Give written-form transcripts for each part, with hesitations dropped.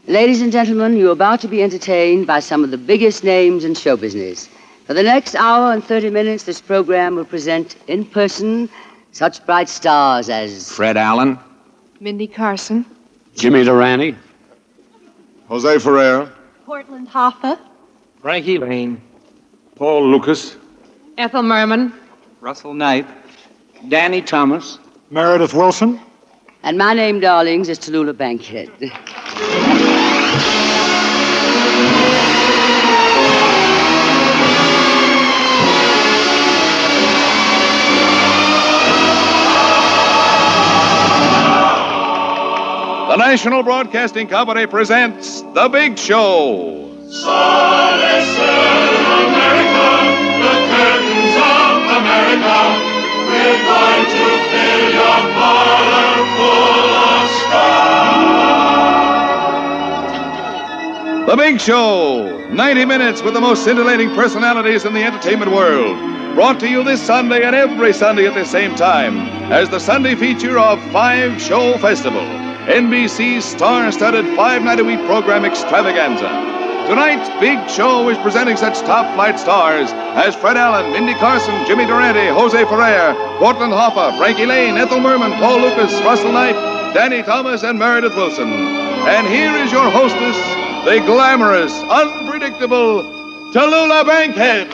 Ladies and gentlemen, you're about to be entertained by some of the biggest names in show business. For the next hour and 30 minutes, this program will present in person such bright stars as Fred Allen, Mindy Carson, Jimmy Durante, Jose Ferrer, Portland Hoffa, Frankie Lane, Paul Lucas, Ethel Merman, Russell Knight, Danny Thomas, Meredith Wilson. And my name, darlings, is Tallulah Bankhead. The National Broadcasting Company presents The Big Show. So listen, America, the curtains of America. We're going to fill your parlor full of stars. The Big Show, 90 minutes with the most scintillating personalities in the entertainment world. Brought to you this Sunday and every Sunday at the same time as the Sunday feature of 5 Show Festival, NBC's star-studded 5-night-a-week program extravaganza. Tonight's Big Show is presenting such top-flight stars as Fred Allen, Mindy Carson, Jimmy Durante, Jose Ferrer, Portland Hoffa, Frankie Lane, Ethel Merman, Paul Lucas, Russell Knight, Danny Thomas, and Meredith Wilson. And here is your hostess, the glamorous, unpredictable Tallulah Bankhead.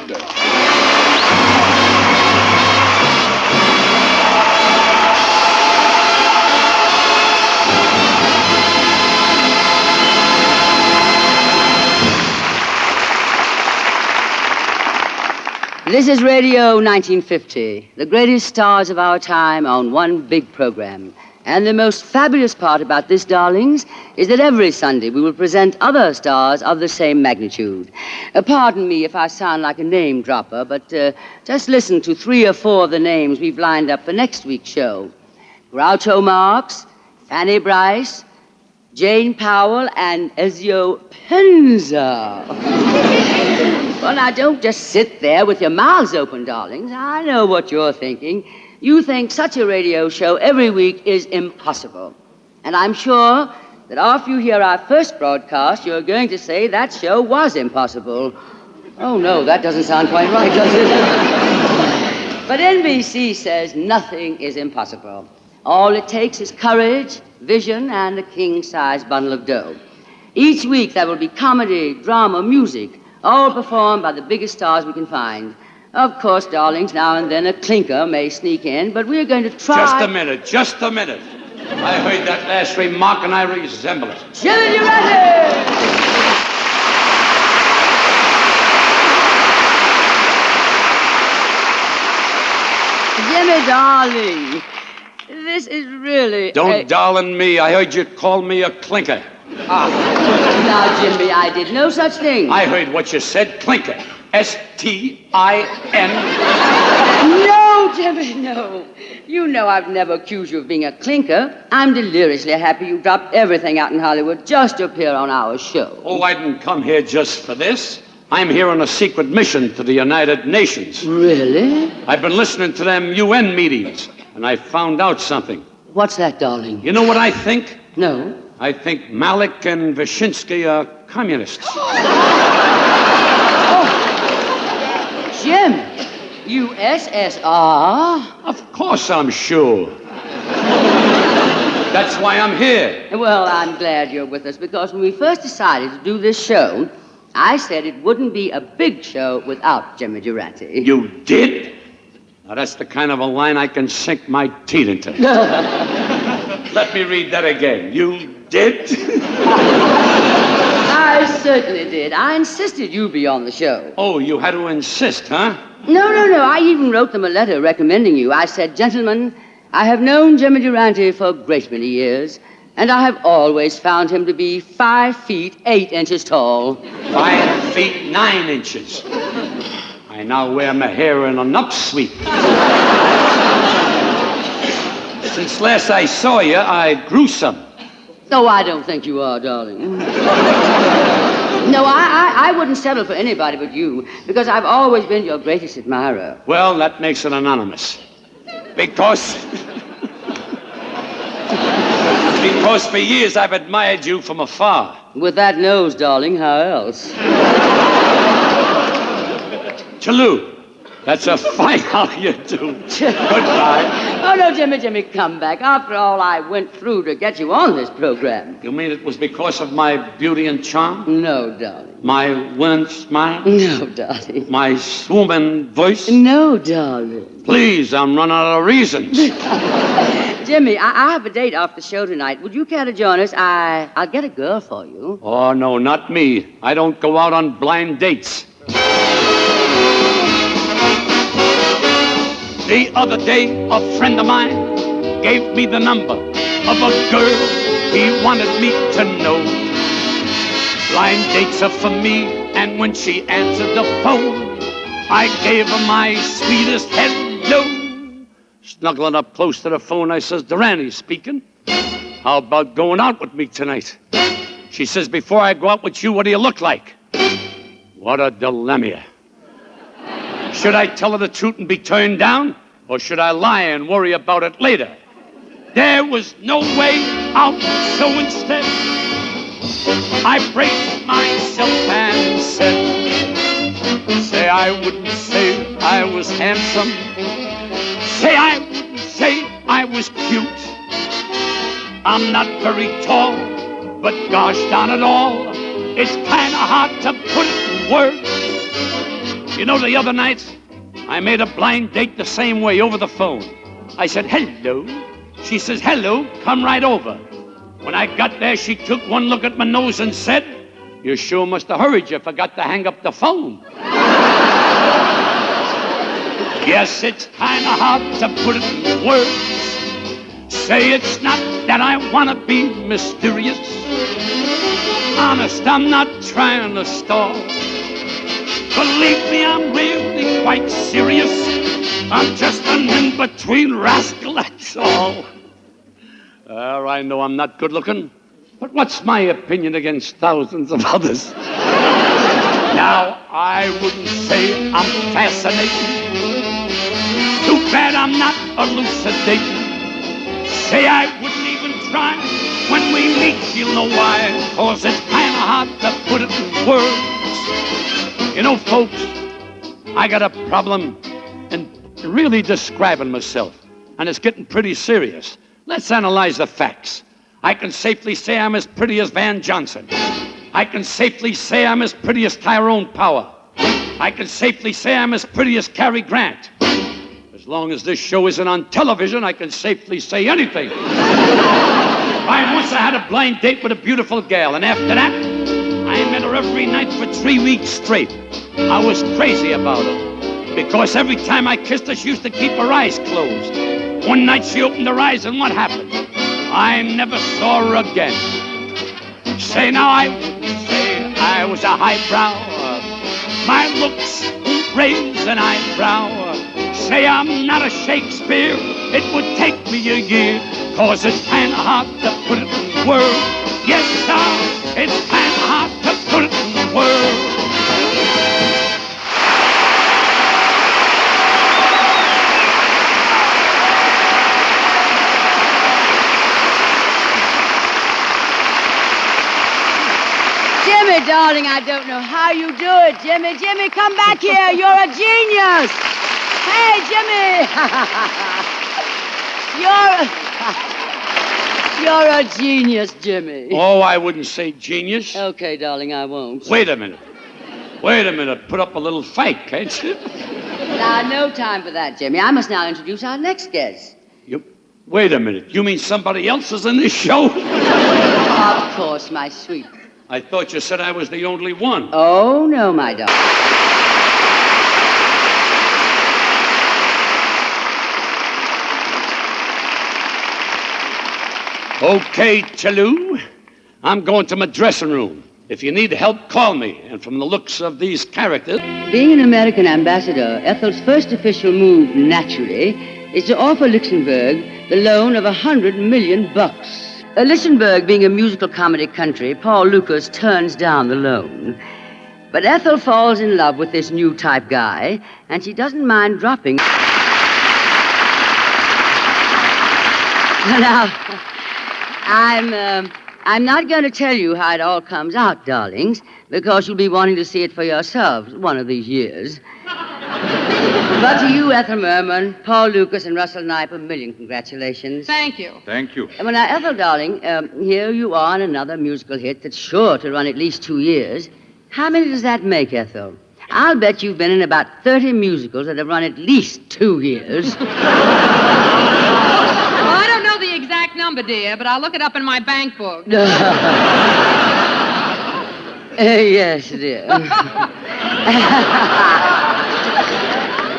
This is Radio 1950, the greatest stars of our time on one big program. And the most fabulous part about this, darlings, is that every Sunday we will present other stars of the same magnitude. Pardon me if I sound like a name dropper, but just listen to 3 or 4 of the names we've lined up for next week's show. Groucho Marx, Fanny Brice, Jane Powell, and Ezio Penza. Well, now, don't just sit there with your mouths open, darlings. I know what you're thinking. You think such a radio show every week is impossible. And I'm sure that after you hear our first broadcast, you're going to say that show was impossible. Oh, no, that doesn't sound quite right, does it? But NBC says nothing is impossible. All it takes is courage, vision, and a king-size bundle of dough. Each week there will be comedy, drama, music, all performed by the biggest stars we can find. Of course, darlings, now and then a clinker may sneak in, but we're going to try... Just a minute. I heard that last remark and I resemble it. Jimmy, you ready? Jimmy, darling, this is really... Don't darling me. I heard you call me a clinker. Now, Jimmy, I did no such thing. I heard what you said, clinker. S-T-I-N. No, Jimmy, no. You know I've never accused you of being a clinker. I'm deliriously happy you dropped everything out in Hollywood just to appear on our show. Oh, I didn't come here just for this. I'm here on a secret mission to the United Nations. Really? I've been listening to them UN meetings, and I found out something. What's that, darling? You know what I think? No. I think Malik and Wyszynski are communists. Jim, USSR? Of course I'm sure. That's why I'm here. Well, I'm glad you're with us, because when we first decided to do this show, I said it wouldn't be a big show without Jimmy Durante. You did? Now, that's the kind of a line I can sink my teeth into. Let me read that again. You did? I certainly did. I insisted you be on the show. Oh, you had to insist, huh? No. I even wrote them a letter recommending you. I said, gentlemen, I have known Jimmy Durante for a great many years, and I have always found him to be 5 feet 8 inches tall. 5 feet 9 inches. I now wear my hair in an upsweep. Since last I saw you, I grew some. No, I don't think you are, darling. No, I wouldn't settle for anybody but you, because I've always been your greatest admirer. Well, that makes it anonymous. Because for years I've admired you from afar. With that nose, darling, how else? Tallulah, that's a fine how you do. Goodbye. Oh, no, Jimmy, come back. After all I went through to get you on this program. You mean it was because of my beauty and charm? No, darling. My winning smile? No, darling. My swooning voice? No, darling. Please, I'm running out of reasons. Jimmy, I have a date off the show tonight. Would you care to join us? I'll get a girl for you. Oh, no, not me. I don't go out on blind dates. The other day, a friend of mine gave me the number of a girl he wanted me to know. Blind dates are for me, and when she answered the phone, I gave her my sweetest hello. Snuggling up close to the phone, I says, Durante speaking. How about going out with me tonight? She says, before I go out with you, what do you look like? What a dilemma. Should I tell her the truth and be turned down? Or should I lie and worry about it later? There was no way out, so instead, I braced myself and said, say I wouldn't say I was handsome. Say I wouldn't say I was cute. I'm not very tall, but gosh darn it all, it's kind of hard to put it in words. You know, the other night, I made a blind date the same way over the phone. I said, hello. She says, hello, come right over. When I got there, she took one look at my nose and said, you sure must have hurried. You forgot to hang up the phone. Yes, it's kind of hard to put it in words. Say it's not that I want to be mysterious. Honest, I'm not trying to stall. Believe me, I'm really quite serious. I'm just an in-between rascal, that's all. I know I'm not good looking, but what's my opinion against thousands of others? Now, I wouldn't say I'm fascinating. Too bad I'm not elucidating. Say I wouldn't even try. When we meet, you'll know why. Cause it's kind of hard to put it in words. You know, folks, I got a problem in really describing myself, and it's getting pretty serious. Let's analyze the facts. I can safely say I'm as pretty as Van Johnson. I can safely say I'm as pretty as Tyrone Power. I can safely say I'm as pretty as Cary Grant. As long as this show isn't on television, I can safely say anything. Once I had a blind date with a beautiful gal, and after that, I met her every night for 3 weeks straight. I was crazy about her, because every time I kissed her, she used to keep her eyes closed. One night she opened her eyes, and what happened? I never saw her again. Say now, I wouldn't say I was a highbrow. My looks won't raise an eyebrow. Say I'm not a Shakespeare. It would take me a year, cause it's kind of hard to put it in words. Yes, sir, it's kind of hard to put it in words. Jimmy, darling, I don't know how you do it. Jimmy, come back here. You're a genius. Hey, Jimmy. You're a genius, Jimmy. Oh, I wouldn't say genius. Okay, darling, I won't. Wait a minute. Put up a little fight, can't you? Now, no time for that, Jimmy. I must now introduce our next guest. Wait a minute. You mean somebody else is in this show? Of course, my sweet. I thought you said I was the only one. Oh, no, my darling. Okay, Tallulah. I'm going to my dressing room. If you need help, call me. And from the looks of these characters... Being an American ambassador, Ethel's first official move, naturally, is to offer Luxembourg the loan of $100 million. Luxembourg being a musical comedy country, Paul Lucas turns down the loan. But Ethel falls in love with this new type guy, and she doesn't mind dropping... Now, I'm not going to tell you how it all comes out, darlings, because you'll be wanting to see it for yourselves one of these years. But to you, Ethel Merman, Paul Lucas, and Russell Knipe, a million congratulations. Thank you. Thank you. Well, now, Ethel, darling, here you are on another musical hit that's sure to run at least 2 years. How many does that make, Ethel? I'll bet you've been in about 30 musicals that have run at least 2 years. Well, I don't know the exact number, dear, but I'll look it up in my bank book. Yes, dear.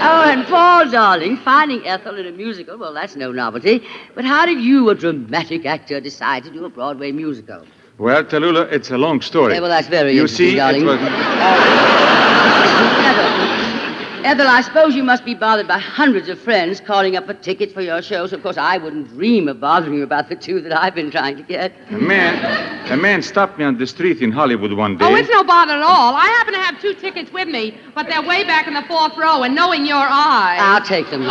Oh, and Paul, darling, finding Ethel in a musical, well, that's no novelty. But how did you, a dramatic actor, decide to do a Broadway musical? Well, Tallulah, it's a long story. Well, that's very You interesting, see, darling. it was... Ethel, I suppose you must be bothered by hundreds of friends calling up for tickets for your show, so of course I wouldn't dream of bothering you about the 2 that I've been trying to get. A man stopped me on the street in Hollywood one day. Oh, it's no bother at all. I happen to have 2 tickets with me, but they're way back in the 4th row, and knowing your eye... I'll take them.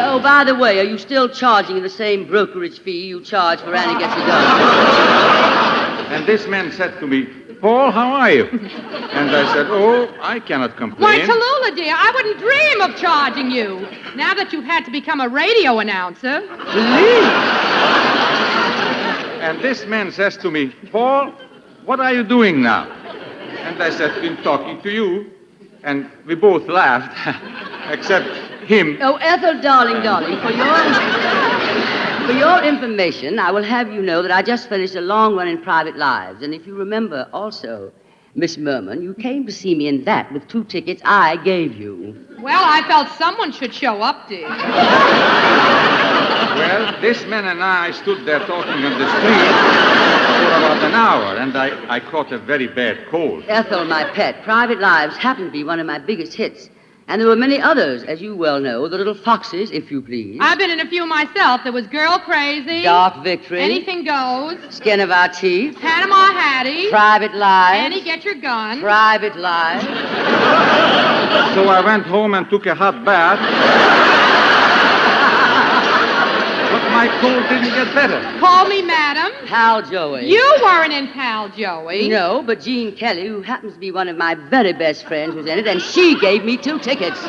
Oh, by the way, are you still charging the same brokerage fee you charge for Annie Gets It Done? And this man said to me, Paul, how are you? And I said, oh, I cannot complain. Why, Tallulah, dear, I wouldn't dream of charging you. Now that you've had to become a radio announcer. And this man says to me, Paul, what are you doing now? And I said, been talking to you. And we both laughed, except him. Oh, Ethel, darling, for your information, I will have you know that I just finished a long run in Private Lives. And if you remember also, Miss Merman, you came to see me in that with 2 tickets I gave you. Well, I felt someone should show up, dear. Well, this man and I stood there talking on the street for about an hour, and I caught a very bad cold. Ethel, my pet, Private Lives happened to be one of my biggest hits. And there were many others, as you well know. The Little Foxes, if you please. I've been in a few myself. There was Girl Crazy. Dark Victory. Anything Goes. Skin of Our Teeth. Panama Hattie. Private Lives. Annie, Get Your Gun. Private Lives. So I went home and took a hot bath. But my cold didn't get better. Call Me Madam. Pal Joey. You weren't in Pal Joey. No, but Jean Kelly, who happens to be one of my very best friends, was in it, and she gave me 2 tickets.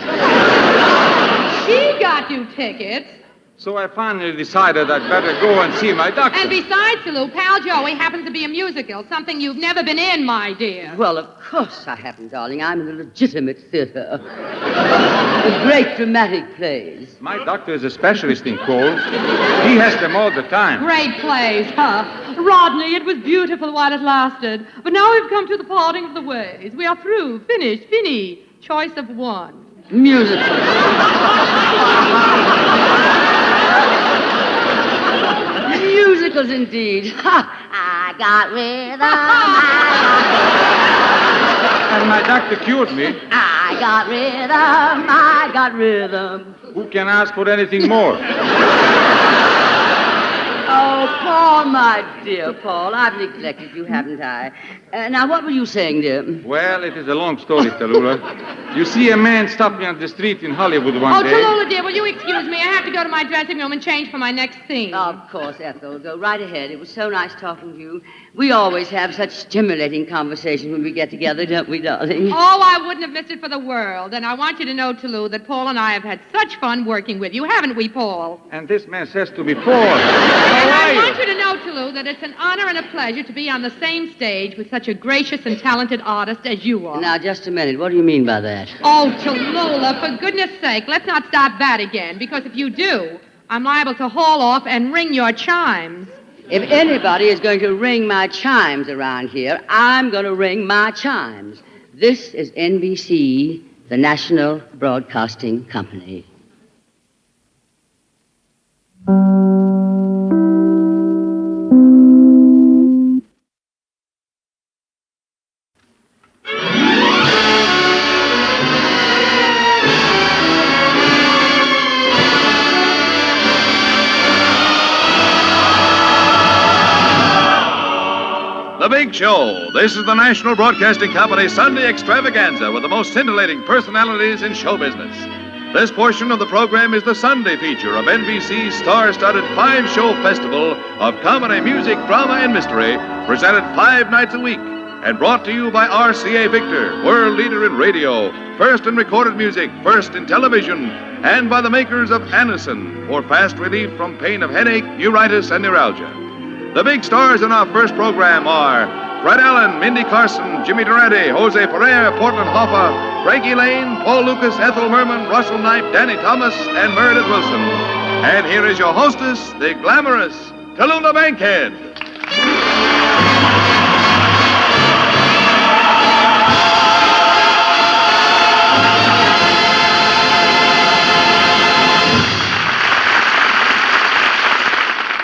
She got you tickets. So I finally decided I'd better go and see my doctor. And besides, Tallulah, Pal Joey happens to be a musical, something you've never been in, my dear. Well, of course I haven't, darling. I'm in the legitimate theater. The great dramatic plays. My doctor is a specialist in colds. He has them all the time. Great plays, huh? Rodney, it was beautiful while it lasted. But now we've come to the parting of the ways. We are through. Finished. Fini. Choice of one. Musical. Musicals, indeed. Ha! I got rhythm. And my doctor cured me. I got rhythm. I got rhythm. Who can ask for anything more? Oh, Paul, my dear Paul, I've neglected you, haven't I? Now, what were you saying, dear? Well, it is a long story, Tallulah. You see, a man stopped me on the street in Hollywood one day. Tallulah, dear, will you excuse me? I have to go to my dressing room and change for my next scene. Of course, Ethel. Go right ahead. It was so nice talking to you. We always have such stimulating conversations when we get together, don't we, darling? Oh, I wouldn't have missed it for the world. And I want you to know, Tallulah, that Paul and I have had such fun working with you, haven't we, Paul? And this man says to me, Paul, And how are I you? want you to know, Tallulah, that it's an honor and a pleasure to be on the same stage with such a gracious and talented artist as you are. Now, just a minute. What do you mean by that? Oh, Tallulah, for goodness sake, let's not start that again, because if you do, I'm liable to haul off and ring your chimes. If anybody is going to ring my chimes around here, I'm going to ring my chimes. This is NBC, the National Broadcasting Company. The Big Show. This is the National Broadcasting Company Sunday extravaganza with the most scintillating personalities in show business. This portion of the program is the Sunday feature of NBC's star-studded 5-show festival of comedy, music, drama, and mystery, presented 5 nights a week, and brought to you by RCA Victor, world leader in radio, first in recorded music, first in television, and by the makers of Anacin for fast relief from pain of headache, neuritis, and neuralgia. The big stars in our first program are Fred Allen, Mindy Carson, Jimmy Durante, Jose Pereira, Portland Hoffa, Frankie Lane, Paul Lucas, Ethel Merman, Russell Knipe, Danny Thomas, and Meredith Wilson. And here is your hostess, the glamorous Tallulah Bankhead.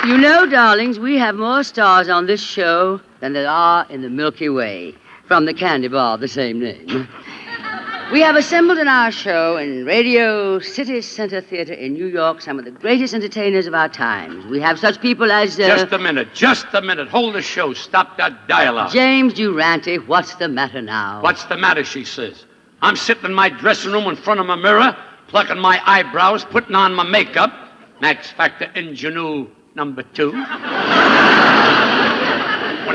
You know, darlings, we have more stars on this show than there are in the Milky Way, from the candy bar of the same name. We have assembled in our show in Radio City Center Theater in New York some of the greatest entertainers of our times. We have such people as... Just a minute. Hold the show. Stop that dialogue. James Durante, what's the matter now? What's the matter, she says. I'm sitting in my dressing room in front of my mirror, plucking my eyebrows, putting on my makeup. Max Factor Ingenue number 2. When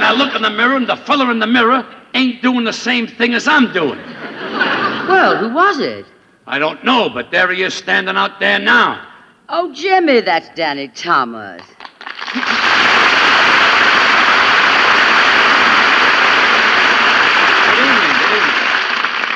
I look in the mirror and the fella in the mirror ain't doing the same thing as I'm doing. Well, who was it? I don't know, but there he is standing out there now. Oh, Jimmy, that's Danny Thomas. Good evening.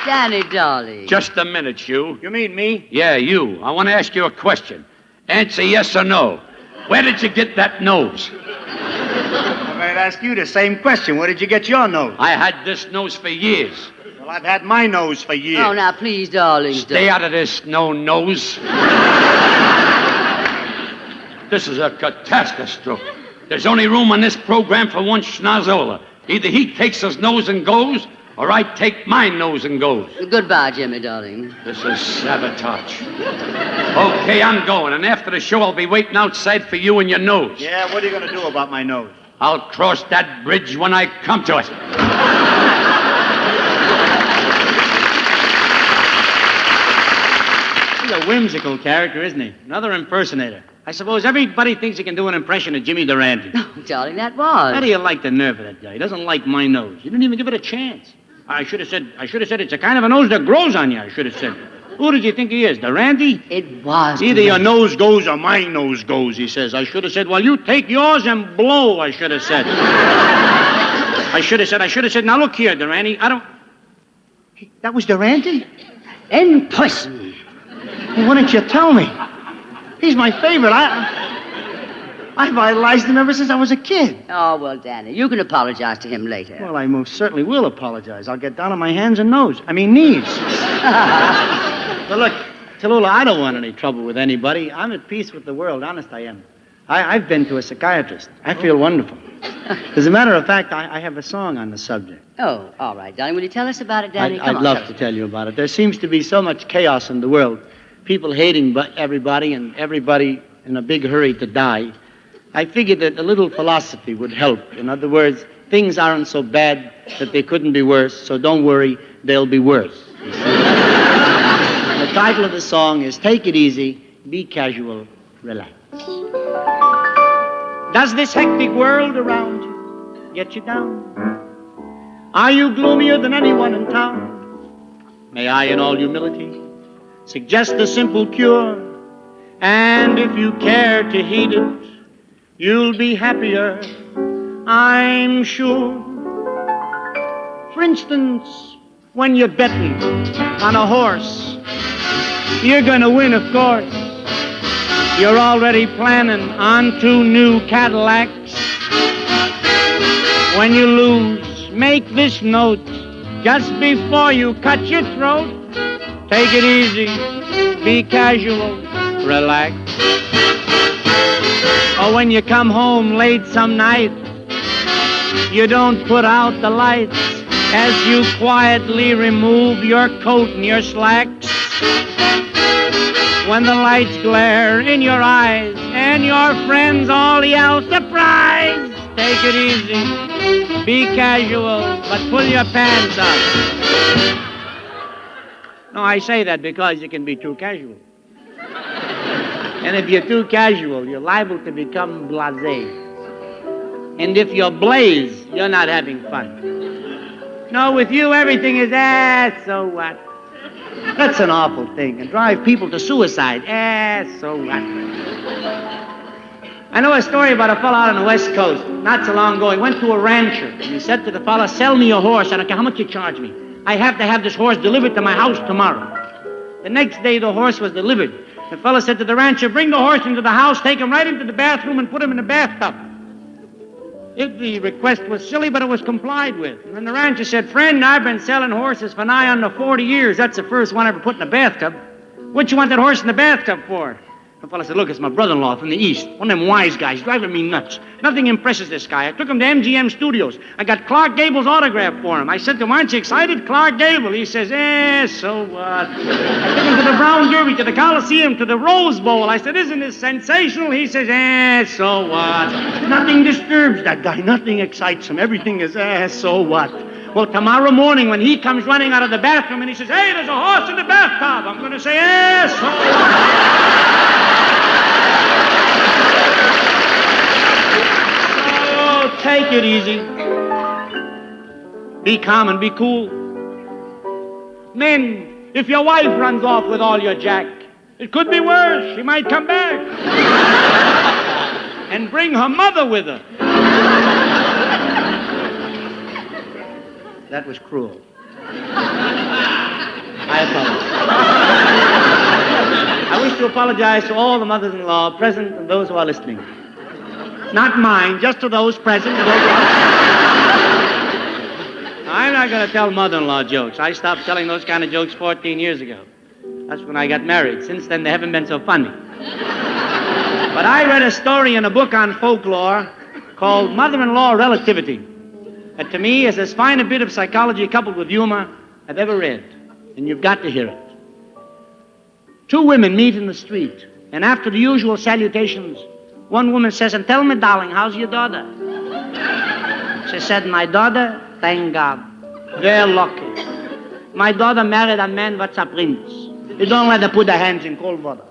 Danny, darling. Just a minute, you. You mean me? Yeah, you. I want to ask you a question. Answer yes or no. Where did you get that nose? I might ask you the same question. Where did you get your nose? I had this nose for years. Well, I've had my nose for years. Oh, now, please, darling. Stay out of this, no nose. This is a catastrophe. There's only room on this program for one schnozzola. Either he takes his nose and goes, or I take my nose and goes. Goodbye, Jimmy, darling. This is sabotage. Okay, I'm going, and after the show, I'll be waiting outside for you and your nose. Yeah, what are you going to do about my nose? I'll cross that bridge when I come to it. He's a whimsical character, isn't he? Another impersonator. I suppose everybody thinks he can do an impression of Jimmy Durante. Oh, darling, that was. How do you like the nerve of that guy? He doesn't like my nose. You didn't even give it a chance. I should have said it's a kind of a nose that grows on you, I should have said. Who did you think he is, Durante? It was. Either your nose goes or my nose goes, he says. I should have said, well, you take yours and blow, I should have said. I should have said, now look here, Durante, I don't... Hey, that was Durante? In person. Well, why didn't you tell me? He's my favorite. I've idolized him ever since I was a kid. Oh, well, Danny, you can apologize to him later. Well, I most certainly will apologize. I'll get down on my hands and knees. But look, Tallulah, I don't want any trouble with anybody. I'm at peace with the world, honest I am. I've been to a psychiatrist. I feel wonderful. As a matter of fact, I have a song on the subject. Oh, all right, darling. Will you tell us about it, Danny? I'd love to tell you about it. There seems to be so much chaos in the world. People hating everybody and everybody in a big hurry to die. I figured that a little philosophy would help. In other words, things aren't so bad that they couldn't be worse, so don't worry, they'll be worse. The title of the song is Take It Easy, Be Casual, Relax. Does this hectic world around you get you down? Are you gloomier than anyone in town? May I, in all humility, suggest a simple cure? And if you care to heed it, you'll be happier, I'm sure. For instance, when you're betting on a horse, you're gonna win, of course. You're already planning on 2 new Cadillacs. When you lose, make this note just before you cut your throat. Take it easy, be casual, relax. Or when you come home late some night, you don't put out the lights as you quietly remove your coat and your slacks. When the lights glare in your eyes and your friends all yell, surprise! Take it easy, be casual, but pull your pants up. No, I say that because you can be too casual. And if you're too casual, you're liable to become blasé. And if you're blaze, you're not having fun. No, with you, everything is, so what? That's an awful thing, and drive people to suicide. So what? I know a story about a fellow out on the West Coast. Not so long ago, he went to a rancher, and he said to the fellow, sell me your horse. I don't care how much you charge me. I have to have this horse delivered to my house tomorrow. The next day, the horse was delivered. The fellow said to the rancher, bring the horse into the house, take him right into the bathroom, and put him in the bathtub. The request was silly, but it was complied with. And then the rancher said, friend, I've been selling horses for nigh under 40 years. That's the first one I ever put in a bathtub. What you want that horse in the bathtub for? The fellow said, look, it's my brother-in-law from the East. One of them wise guys, driving me nuts. Nothing impresses this guy. I took him to MGM Studios. I got Clark Gable's autograph for him. I said to him, aren't you excited? Clark Gable. He says, so what? I took him to the Brown Derby, to the Coliseum, to the Rose Bowl. I said, isn't this sensational? He says, so what? Nothing disturbs that guy. Nothing excites him. Everything is, so what? Well, tomorrow morning when he comes running out of the bathroom and he says, hey, there's a horse in the bathtub, I'm going to say, so what? Take it easy. Be calm and be cool. Men, if your wife runs off with all your jack, it could be worse. She might come back. And bring her mother with her. That was cruel. I apologize. I wish to apologize to all the mothers-in-law present and those who are listening. Not mine, just to those present. I'm not going to tell mother-in-law jokes. I stopped telling those kind of jokes 14 years ago. That's when I got married. Since then, they haven't been so funny. But I read a story in a book on folklore called Mother-in-Law Relativity. That to me is as fine a bit of psychology coupled with humor I've ever read. And you've got to hear it. Two women meet in the street, and after the usual salutations, one woman says, and tell me, darling, how's your daughter? She said, my daughter, thank God, very lucky. My daughter married a man that's a prince. You don't let her put her hands in cold water.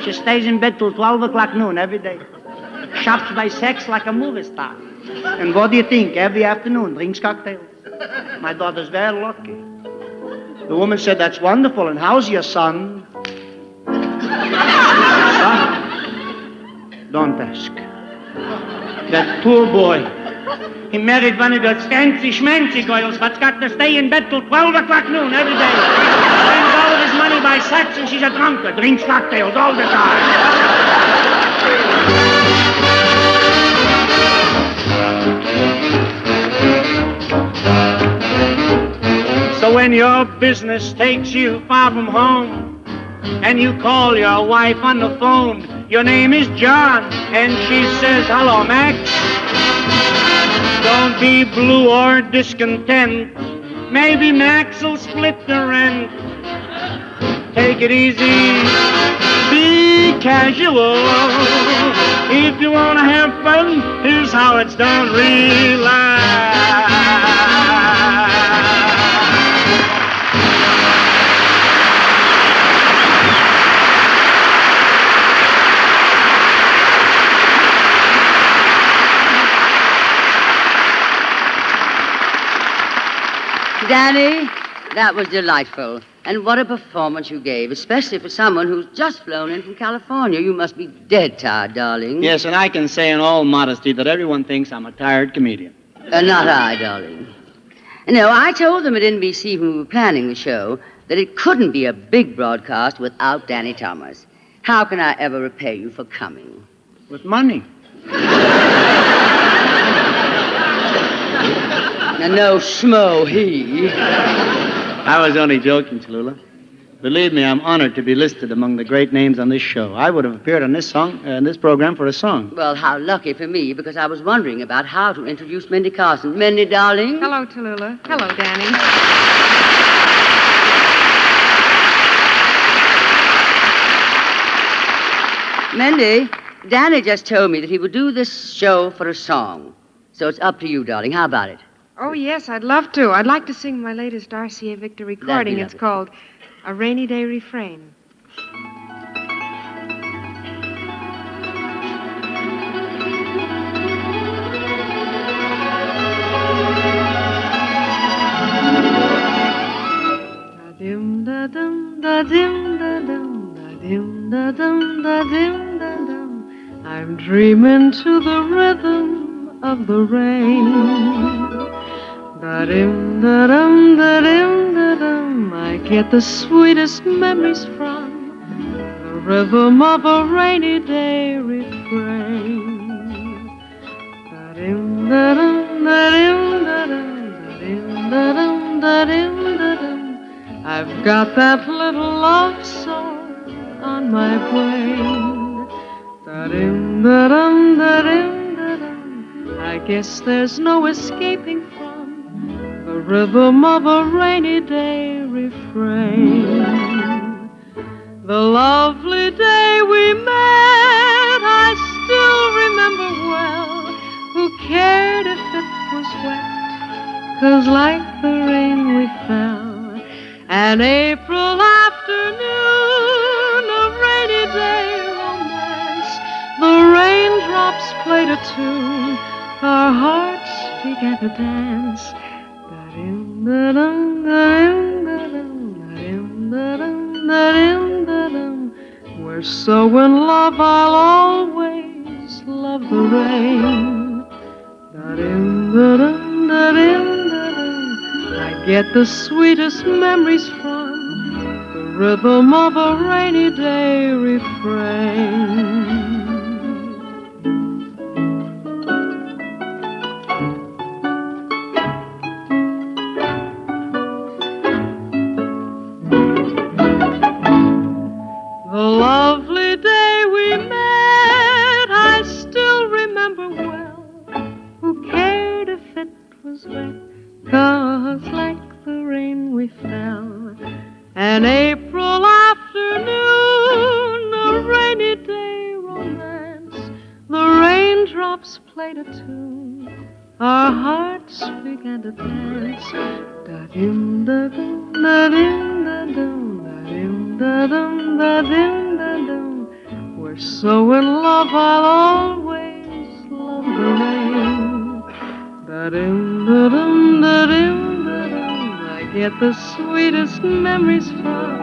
She stays in bed till 12 o'clock noon every day. Shops by sex like a movie star. And what do you think? Every afternoon, drinks cocktails. My daughter's very lucky. The woman said, that's wonderful. And how's your son? Son? Don't ask. That poor boy. He married one of those fancy schmancy girls that's got to stay in bed till 12 o'clock noon every day. Spends all of his money by sex, and she's a drunkard. Drinks cocktails all the time. So when your business takes you far from home, and you call your wife on the phone, your name is John, and she says, hello, Max. Don't be blue or discontent. Maybe Max will split the rent. Take it easy. Be casual. If you want to have fun, here's how it's done. Relax. Danny, that was delightful. And what a performance you gave, especially for someone who's just flown in from California. You must be dead tired, darling. Yes, and I can say in all modesty that everyone thinks I'm a tired comedian. Not I, darling. No, I told them at NBC when we were planning the show that it couldn't be a big broadcast without Danny Thomas. How can I ever repay you for coming? With money. No schmo, he. I was only joking, Tallulah. Believe me, I'm honored to be listed among the great names on this show. I would have appeared on this program for a song. Well, how lucky for me, because I was wondering about how to introduce Mindy Carson. Mindy, darling. Hello, Tallulah. Hello, Danny. Mindy, Danny just told me that he would do this show for a song. So it's up to you, darling. How about it? Oh, yes, I'd love to. I'd like to sing my latest RCA Victor recording. It's called A Rainy Day Refrain. da-dum, da-dim, da-dum, da-dim, da-dum, da-dim, da-dum. I'm dreaming to the rhythm of the rain. Da-dim, da-dum, da-dim, da-dum. I get the sweetest memories from the rhythm of a rainy day refrain. Da-dim, da-dum, da-dim, da-dum, da-dim, da-dum, da-dim, da-dum. I've got that little love song on my brain. Da-dim, da-dum, da-dim, da-dum. I guess there's no escaping from the rhythm of a rainy day refrain. The lovely day we met, I still remember well. Who cared if it was wet? 'Cause like the rain we fell. An April afternoon, a rainy day romance. The raindrops played a tune. Our hearts began to dance. Da-dum, da-dum, da-dum, da-dum, da-dum, da-dum, da-dum. We're so in love, I'll always love the rain. Da-dum, da-dum, da-dum, da-dum. I get the sweetest memories from the rhythm of a rainy day refrain. The lovely day we met, I still remember well. Who cared if it was wet? 'Cause like the rain we fell. An April afternoon, a rainy day romance. The raindrops played a tune. Our hearts began to dance. Da-dim, da-dum, da-dim, da-dum, da-dim, da-dum, da-dim, da-dum. We're so in love, I'll always love the rain. Da-dim, da-dum, da-dim, da-dum. I get the sweetest memories from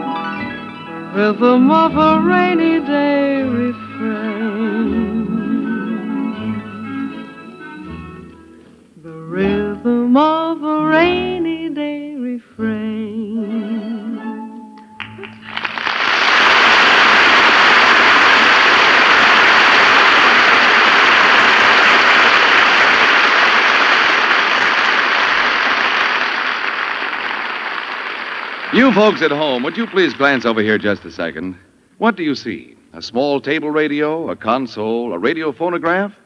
the rhythm of a rainy day refrain. The rhythm of a rainy day refrain. You folks at home, would you please glance over here just a second? What do you see? A small table radio, a console, a radio phonograph?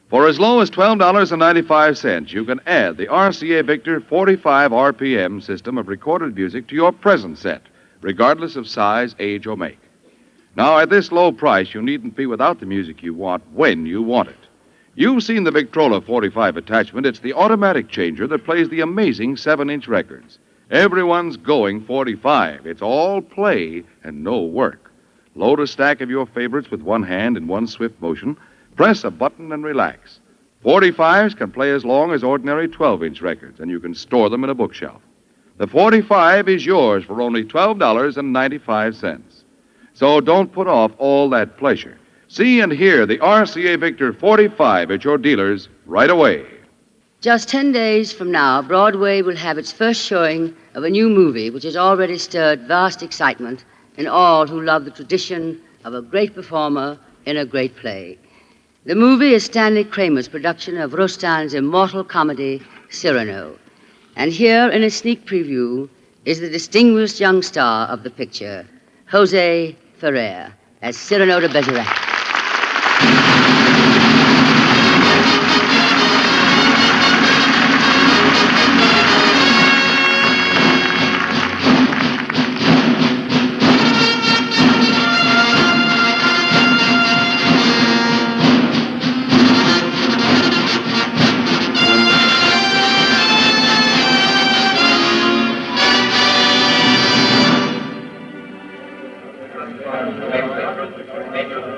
For as low as $12.95, you can add the RCA Victor 45 RPM system of recorded music to your present set, regardless of size, age, or make. Now, at this low price, you needn't be without the music you want when you want it. You've seen the Victrola 45 attachment. It's the automatic changer that plays the amazing 7-inch records. Everyone's going 45. It's all play and no work. Load a stack of your favorites with one hand in one swift motion. Press a button and relax. 45s can play as long as ordinary 12-inch records, and you can store them in a bookshelf. The 45 is yours for only $12.95. So don't put off all that pleasure. See and hear the RCA Victor 45 at your dealers right away. Just 10 days from now, Broadway will have its first showing of a new movie which has already stirred vast excitement in all who love the tradition of a great performer in a great play. The movie is Stanley Kramer's production of Rostand's immortal comedy, Cyrano. And here in a sneak preview is the distinguished young star of the picture, Jose Ferrer, as Cyrano de Bergerac.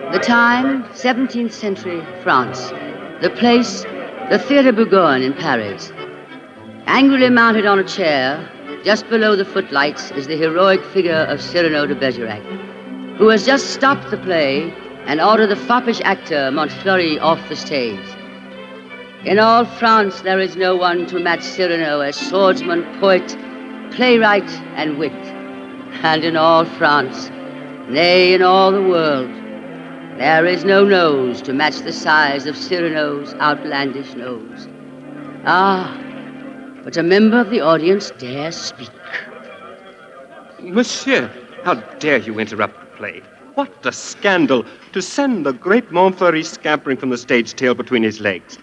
The time, 17th century France. The place, the Theatre Bourgogne in Paris. Angrily mounted on a chair, Just below the footlights is the heroic figure of Cyrano de Bergerac, who has just stopped the play and ordered the foppish actor Montfleury off the stage. In all France, there is no one to match Cyrano as swordsman, poet, playwright, and wit. And in all France, nay, in all the world, there is no nose to match the size of Cyrano's outlandish nose. Ah, but a member of the audience dares speak. Monsieur, how dare you interrupt the play? What a scandal to send the great Montfleury scampering from the stage, tail between his legs.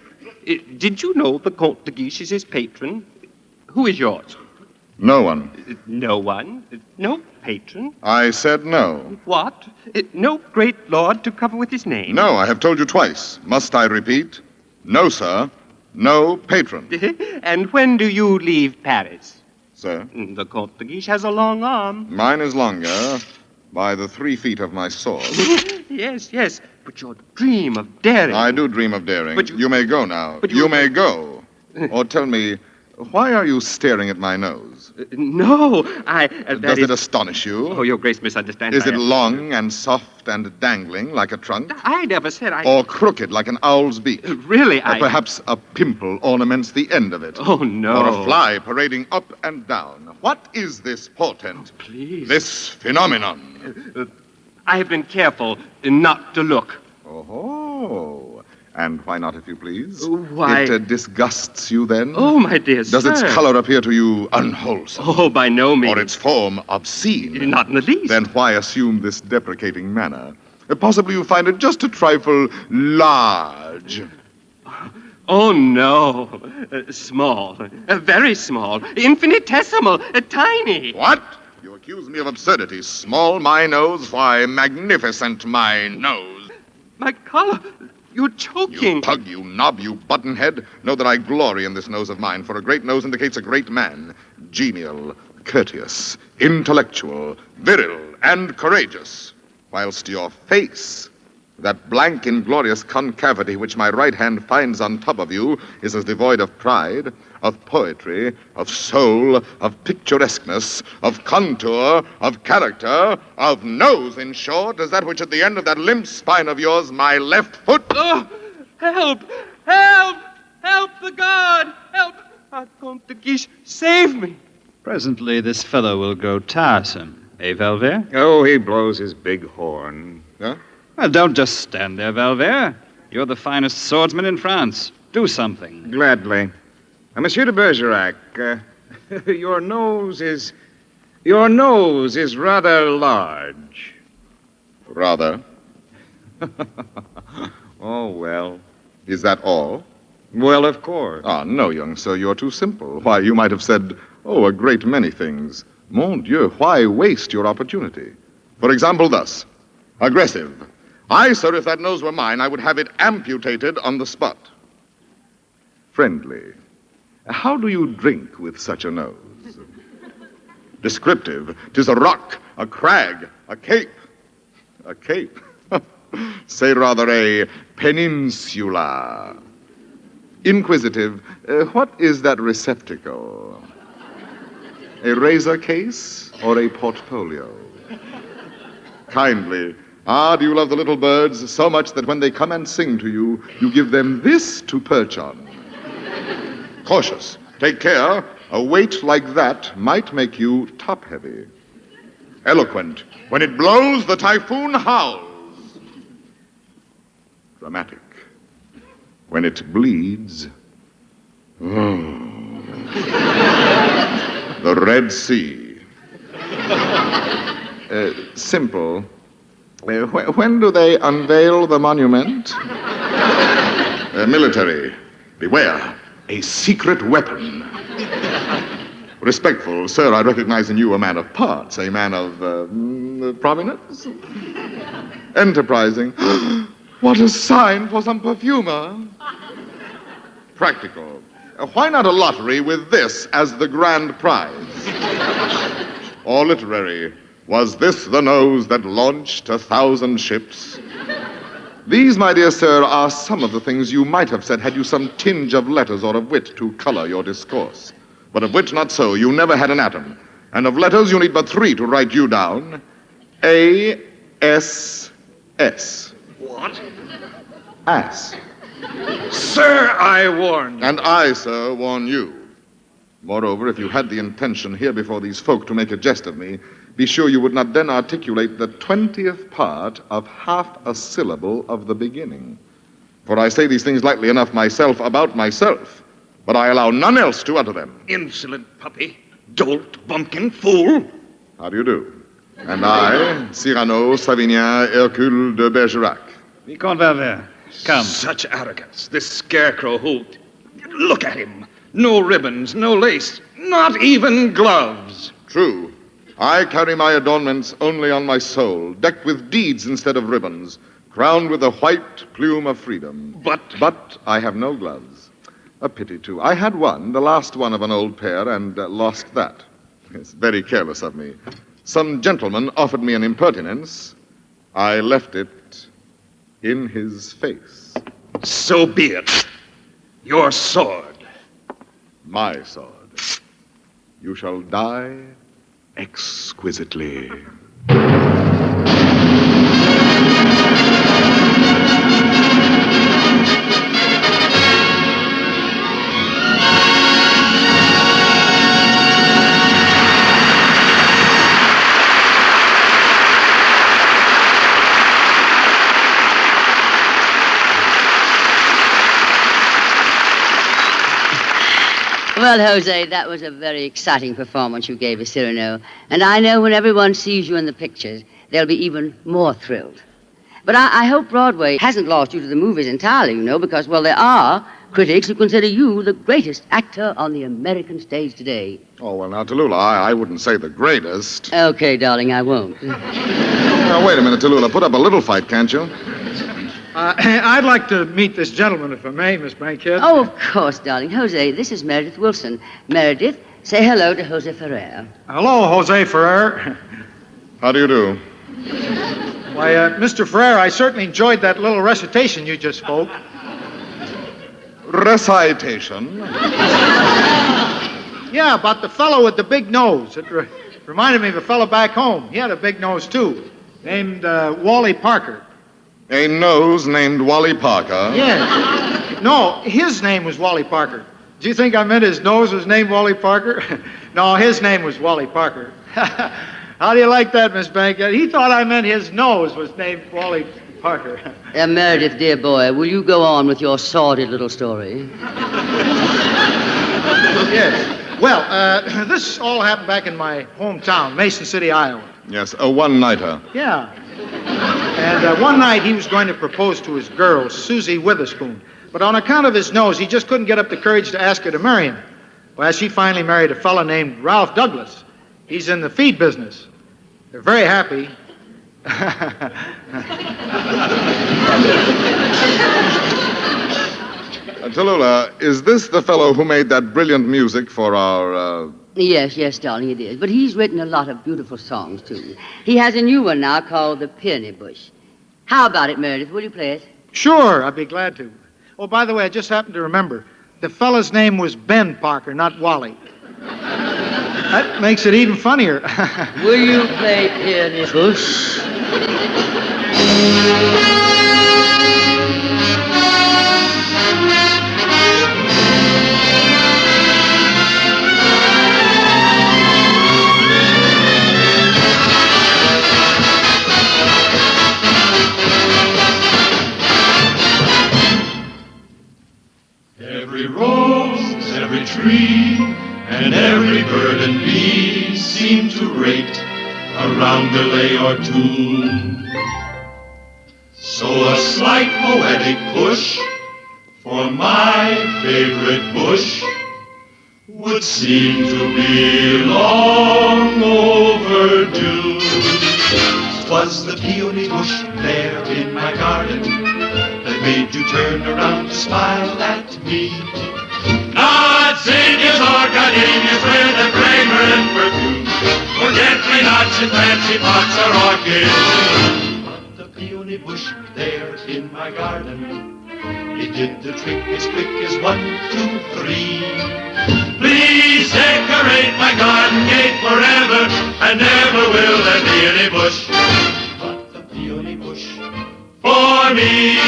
Did you know the Comte de Guiche is his patron? Who is yours? No one. No one? No patron? I said no. What? No great lord to cover with his name? No, I have told you twice. Must I repeat? No, sir. No patron. And when do you leave Paris? Sir? The Comte de Guiche has a long arm. Mine is longer by the 3 feet of my sword. Yes. But your dream of daring... I do dream of daring. But you may go now. But you may go. Or tell me, why are you staring at my nose? No, Does it astonish you? Oh, your Grace misunderstands. Is it long and soft and dangling like a trunk? I never said Or crooked like an owl's beak? Really, Or perhaps a pimple ornaments the end of it? Oh, no. Or a fly parading up and down? What is this portent? Oh, please. This phenomenon? I have been careful not to look. Oh. And why not, if you please? Why? It disgusts you, then? Oh, my dear sir. Does its color appear to you unwholesome? Oh, by no means. Or its form obscene? Not in the least. Then why assume this deprecating manner? Possibly you find it just a trifle large. Oh, no. Small. Very small. Infinitesimal. Tiny. What? You accuse me of absurdity. Small my nose? Why, magnificent my nose. My collar. You're choking. You pug, you knob, you buttonhead. Know that I glory in this nose of mine, for a great nose indicates a great man. Genial, courteous, intellectual, viril, and courageous. Whilst your face, that blank, inglorious concavity which my right hand finds on top of you, is as devoid of pride, of poetry, of soul, of picturesqueness, of contour, of character, of nose, in short, as that which at the end of that limp spine of yours, my left foot... Oh, help! Help! Help the guard! Help! Comte de Guiche, save me! Presently, this fellow will grow tiresome. Eh, Valvert? Oh, he blows his big horn. Huh? Well, don't just stand there, Valvert. You're the finest swordsman in France. Do something. Gladly. Monsieur de Bergerac, your nose is rather large. Rather. Oh, well. Is that all? Well, of course. Ah, no, young sir, you're too simple. Why, you might have said, a great many things. Mon Dieu, why waste your opportunity? For example, thus. Aggressive. I, sir, if that nose were mine, I would have it amputated on the spot. Friendly. How do you drink with such a nose? Descriptive. 'Tis a rock, a crag, a cape. A cape. Say rather a peninsula. Inquisitive. What is that receptacle? A razor case or a portfolio? Kindly. Ah, do you love the little birds so much that when they come and sing to you, you give them this to perch on? Cautious. Take care. A weight like that might make you top-heavy. Eloquent. When it blows, the typhoon howls. Dramatic. When it bleeds... the Red Sea. Simple. When do they unveil the monument? Military. Beware. A secret weapon. Respectful, sir, I recognize in you a man of parts, a man of prominence. Enterprising. What a sign for some perfumer. Practical. Why not a lottery with this as the grand prize? Or literary. Was this the nose that launched 1,000 ships? These, my dear sir, are some of the things you might have said had you some tinge of letters or of wit to color your discourse. But of which not so. You never had an atom. And of letters, you need but 3 to write you down. A-S-S. What? Ass. Sir, I warned you. And I, sir, warn you. Moreover, if you had the intention here before these folk to make a jest of me, be sure you would not then articulate the 20th part of half a syllable of the beginning. For I say these things lightly enough myself about myself, but I allow none else to utter them. Insolent puppy, dolt, bumpkin, fool. How do you do? And I, Cyrano, Savinien, Hercule de Bergerac. Vicomte Valvert, come. Such arrogance. This scarecrow who... Look at him. No ribbons, no lace, not even gloves. True. I carry my adornments only on my soul, decked with deeds instead of ribbons, crowned with the white plume of freedom. But I have no gloves. A pity, too. I had one, the last one of an old pair, and lost that. It's very careless of me. Some gentleman offered me an impertinence. I left it in his face. So be it. Your sword. My sword. You shall die exquisitely. Well, Jose, that was a very exciting performance you gave us, Cyrano. And I know when everyone sees you in the pictures, they'll be even more thrilled. But I hope Broadway hasn't lost you to the movies entirely, you know, because, well, there are critics who consider you the greatest actor on the American stage today. Oh, well, now, Tallulah, I wouldn't say the greatest. Okay, darling, I won't. Now, wait a minute, Tallulah. Put up a little fight, can't you? I'd like to meet this gentleman, if I may, Miss Bankhead. Oh, of course, darling. Jose, this is Meredith Wilson. Meredith, say hello to Jose Ferrer. Hello, Jose Ferrer. How do you do? Why, Mr. Ferrer, I certainly enjoyed that little recitation you just spoke. Recitation? Yeah, about the fellow with the big nose. It reminded me of a fellow back home. He had a big nose, too, named Wally Parker. A nose named Wally Parker? Yeah. No, his name was Wally Parker. Do you think I meant his nose was named Wally Parker? No, his name was Wally Parker. How do you like that, Miss Bankhead? He thought I meant his nose was named Wally Parker. Meredith, dear boy, will you go on with your sordid little story? Yes. Well, this all happened back in my hometown, Mason City, Iowa. Yes, a one-nighter. Yeah. And one night he was going to propose to his girl, Susie Witherspoon. But on account of his nose, he just couldn't get up the courage to ask her to marry him. Well, she finally married a fellow named Ralph Douglas. He's in the feed business. They're very happy. Tallulah, is this the fellow who made that brilliant music for our, Yes, darling, it is. But he's written a lot of beautiful songs, too. He has a new one now called The Peony Bush. How about it, Meredith? Will you play it? Sure, I'd be glad to. Oh, by the way, I just happened to remember. The fellow's name was Ben Parker, not Wally. That makes it even funnier. Will you play Peony Bush? Every rose, every tree, and every bird and bee seem to rate a roundelay or two. So a slight poetic push for my favorite bush would seem to be long overdue. 'Twas the peony bush there in my garden that made you turn around to smile at me. Not zinnias or gardenias with a fragrant perfume, forget-me-nots and fancy pots or orchids. But the peony bush there in my garden He did the trick as quick as 1, 2, 3. Please decorate my garden gate forever, and never will there be any bush but the peony bush for me.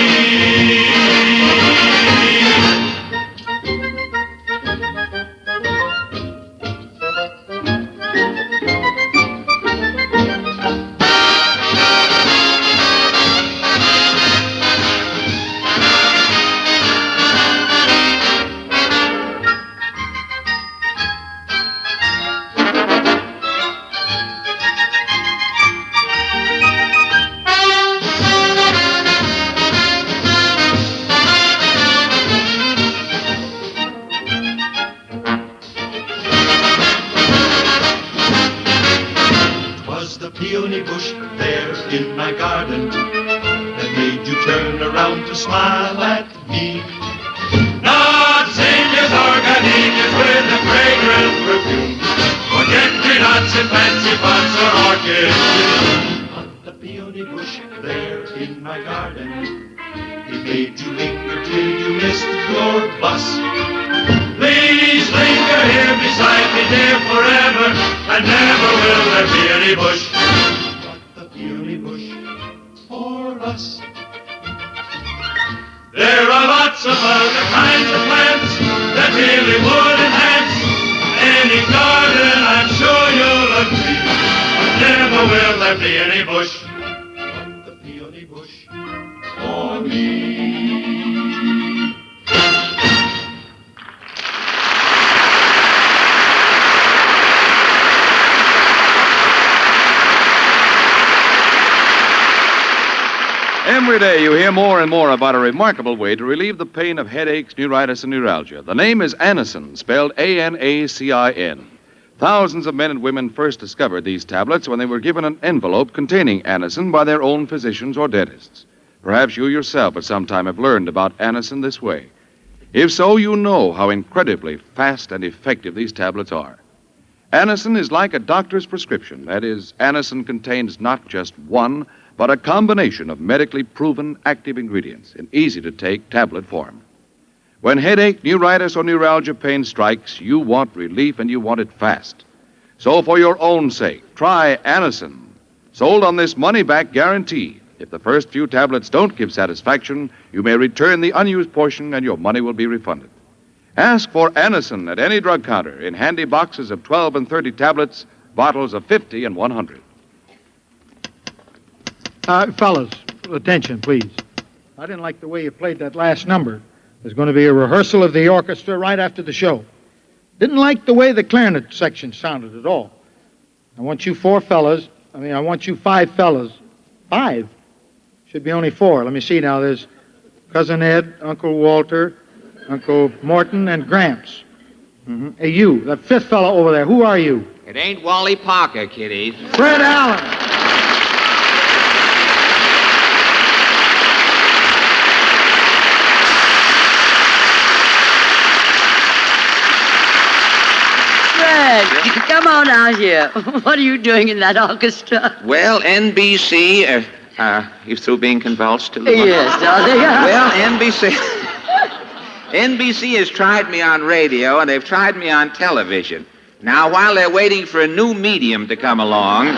Peony bush there in my garden that made you turn around to smile at me. Not zinnias or gardenias with a fragrant perfume, forget-me-nots and fancy pots or orchids, but the peony bush there in my garden, he made you linger till you missed your bus. Please linger here beside me, dear, forever, and never will there be any bush but the peony bush for us. There are lots of other kinds of plants that really would enhance any garden, I'm sure you'll agree, but never will there be any bush but the peony bush for me. Every day you hear more and more about a remarkable way to relieve the pain of headaches, neuritis, and neuralgia. The name is Anacin, spelled A-N-A-C-I-N. Thousands of men and women first discovered these tablets when they were given an envelope containing Anacin by their own physicians or dentists. Perhaps you yourself at some time have learned about Anacin this way. If so, you know how incredibly fast and effective these tablets are. Anacin is like a doctor's prescription. That is, Anacin contains not just one, but a combination of medically proven active ingredients in easy-to-take tablet form. When headache, neuritis, or neuralgia pain strikes, you want relief and you want it fast. So for your own sake, try Anacin, sold on this money-back guarantee. If the first few tablets don't give satisfaction, you may return the unused portion and your money will be refunded. Ask for Anacin at any drug counter in handy boxes of 12 and 30 tablets, bottles of 50 and 100. Fellas, attention, please. I didn't like the way you played that last number. There's going to be a rehearsal of the orchestra right after the show. Didn't like the way the clarinet section sounded at all. I want you five fellas. 5? Should be only 4. Let me see now. There's Cousin Ed, Uncle Walter, Uncle Morton, and Gramps. Mm-hmm. Hey, you, that 5th fellow over there, who are you? It ain't Wally Parker, kiddies. Fred Allen. Come on out here. What are you doing in that orchestra? Well, NBC, you through being convulsed, Tallulah? Yes, darling. Well, NBC has tried me on radio, and they've tried me on television. Now, while they're waiting for a new medium to come along,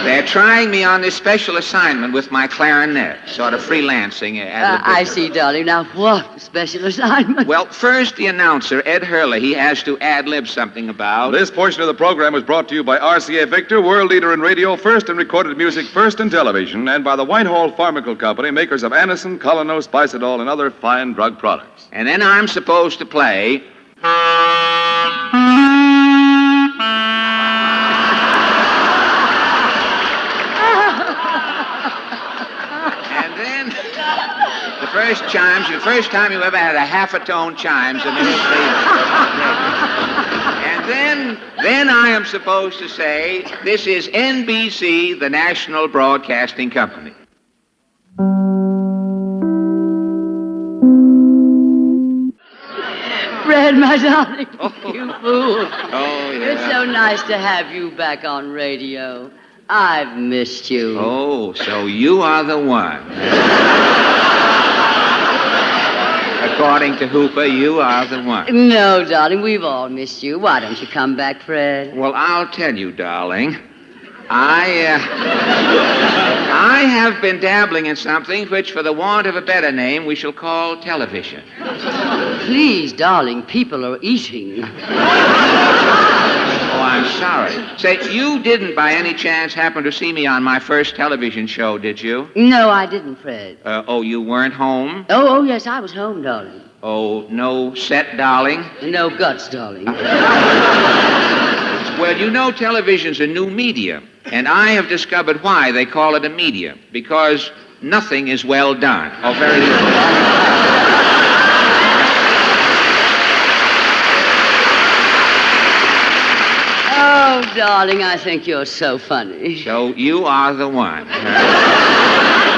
they're trying me on this special assignment with my clarinet, sort of freelancing. I see, darling. Now, what special assignment? Well, first, the announcer, Ed Hurley, he has to ad-lib something about... This portion of the program was brought to you by RCA Victor, world leader in radio, first in recorded music, first in television, and by the Whitehall Pharmaceutical Company, makers of Anacin, Colonel, Spicidol, and other fine drug products. And then I'm supposed to play... the first time you ever had a half-a-tone chimes in the history. And then I am supposed to say, this is NBC, the National Broadcasting Company. Fred, my darling, you fool. Oh, yeah. It's so nice to have you back on radio. I've missed you. Oh, so you are the one. According to Hoffa, you are the one. No, darling, we've all missed you. Why don't you come back, Fred? Well, I'll tell you, darling. I have been dabbling in something which, for the want of a better name, we shall call television. Please, darling, people are eating. Oh, I'm sorry. Say, you didn't by any chance happen to see me on my first television show, did you? No, I didn't, Fred. You weren't home? Oh, yes, I was home, darling. Oh, no set, darling? No guts, darling. Well, you know television's a new medium, and I have discovered why they call it a medium. Because nothing is well done. Oh, very little. Oh, darling, I think you're so funny. So you are the one.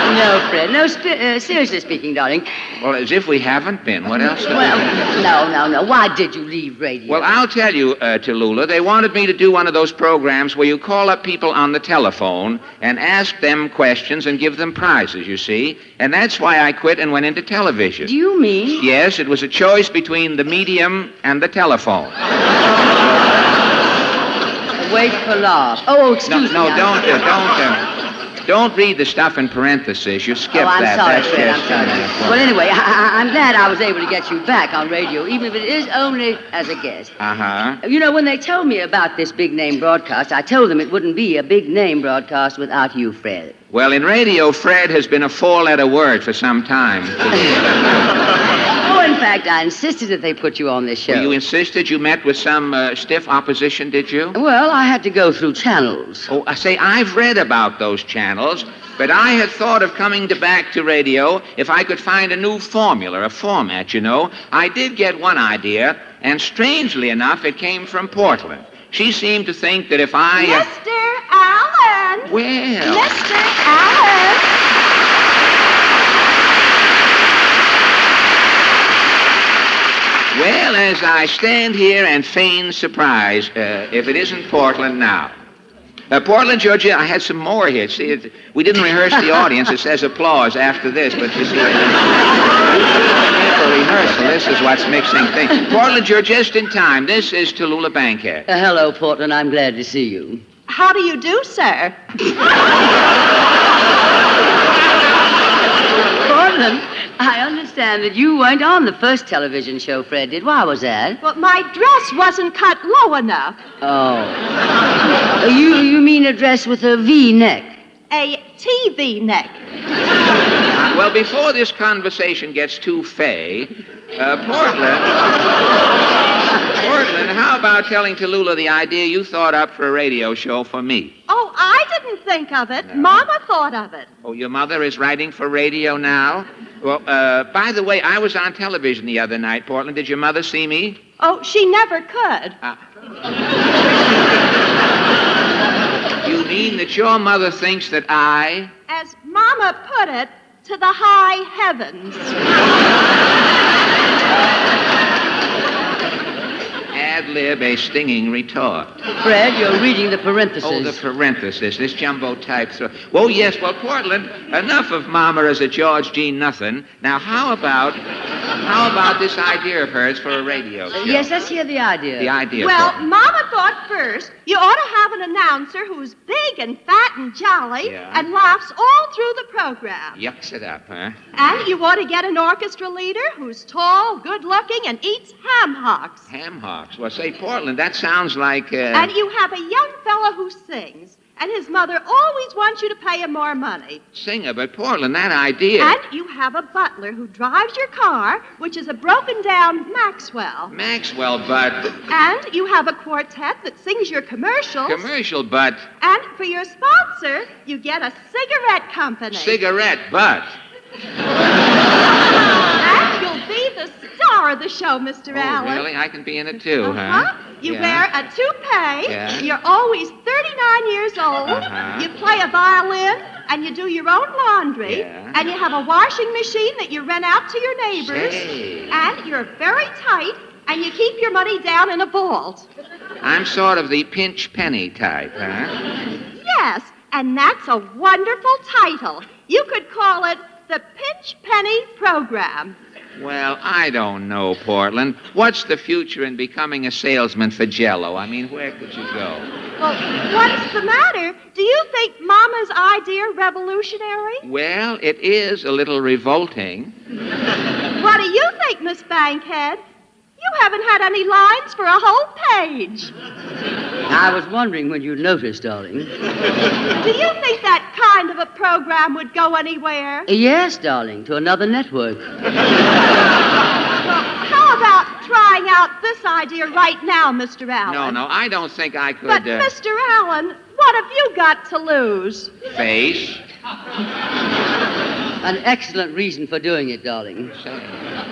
No, Fred. No, seriously speaking, darling. Well, as if we haven't been. What else? Well, no. Why did you leave radio? Well, I'll tell you, Tallulah, they wanted me to do one of those programs where you call up people on the telephone and ask them questions and give them prizes, you see. And that's why I quit and went into television. Do you mean? Yes, it was a choice between the medium and the telephone. Wait for laugh. Oh, excuse me. No, don't read the stuff in parentheses. You skipped I'm that. Sorry, That's Fred, just, I'm sorry. Well, anyway, I'm glad I was able to get you back on radio, even if it is only as a guest. Uh-huh. You know, when they told me about this big-name broadcast, I told them it wouldn't be a big-name broadcast without you, Fred. Well, in radio, Fred has been a four-letter word for some time. Oh, in fact, I insisted that they put you on this show. Well, you insisted? You met with some stiff opposition, did you? Well, I had to go through channels. Oh, I say, I've read about those channels, but I had thought of coming back to radio if I could find a new formula, a format, you know. I did get one idea, and strangely enough, it came from Portland. She seemed to think that if I... Mr. Allen! Well... Mr. Allen! Well, as I stand here and feign surprise, if it isn't Portland now. Portland, Georgia, I had some more here. See, we didn't rehearse the audience. It says applause after this, but you see, for rehearsal, this is what's mixing things. Portland, you're just in time. This is Tallulah Bankhead. Hello, Portland. I'm glad to see you. How do you do, sir? Portland, I understand that you weren't on the first television show Fred did. Why was that? Well, my dress wasn't cut low enough. Oh. You mean a dress with a V-neck? A TV neck. Well, before this conversation gets too fey, Portland, how about telling Tallulah the idea you thought up for a radio show for me? Oh, I didn't think of it. No. Mama thought of it. Oh, your mother is writing for radio now? Well, by the way, I was on television the other night, Portland. Did your mother see me? Oh, she never could. You mean that your mother thinks that I... As Mama put it, to the high heavens. Ad-lib a stinging retort. Fred, you're reading the parentheses. Oh, the parentheses, this jumbo type. Oh, yes, well, Portland, enough of Mama as a George G. Nothing. Now, how about this idea of hers for a radio show? Yes, let's hear the idea. The idea. Well, Mama thought first you ought to have an announcer who's big and fat and jolly and laughs all through the program. Yucks it up, huh? And you ought to get an orchestra leader who's tall, good-looking, and eats ham hocks. Ham hocks? Well, say, Portland, that sounds like... And you have a young fellow who sings, and his mother always wants you to pay him more money. Singer, but Portland, that idea... And you have a butler who drives your car, which is a broken-down Maxwell. Maxwell, but... And you have a quartet that sings your commercials. Commercial, but... And for your sponsor, you get a cigarette company. Cigarette, but... And you'll be the star of the show, Mr. Allen. Really? I can be in it, too, huh? You wear a toupee. Yeah. You're always 39 years old. You play a violin, and you do your own laundry. And you have a washing machine that you rent out to your neighbors. Say. And you're very tight, and you keep your money down in a vault. I'm sort of the pinch penny type, huh? Yes, and that's a wonderful title. You could call it the Pinch Penny program. Well, I don't know, Portland. What's the future in becoming a salesman for Jell-O? I mean, where could you go? Well, what's the matter? Do you think Mama's idea revolutionary? Well, it is a little revolting. What do you think, Miss Bankhead? You haven't had any lines for a whole page. I was wondering when you'd notice, darling. Do you think that kind of a program would go anywhere? Yes, darling, to another network. Well, how about trying out this idea right now, Mr. Allen? No, I don't think I could. But, Mr. Allen, what have you got to lose? Face. An excellent reason for doing it, darling.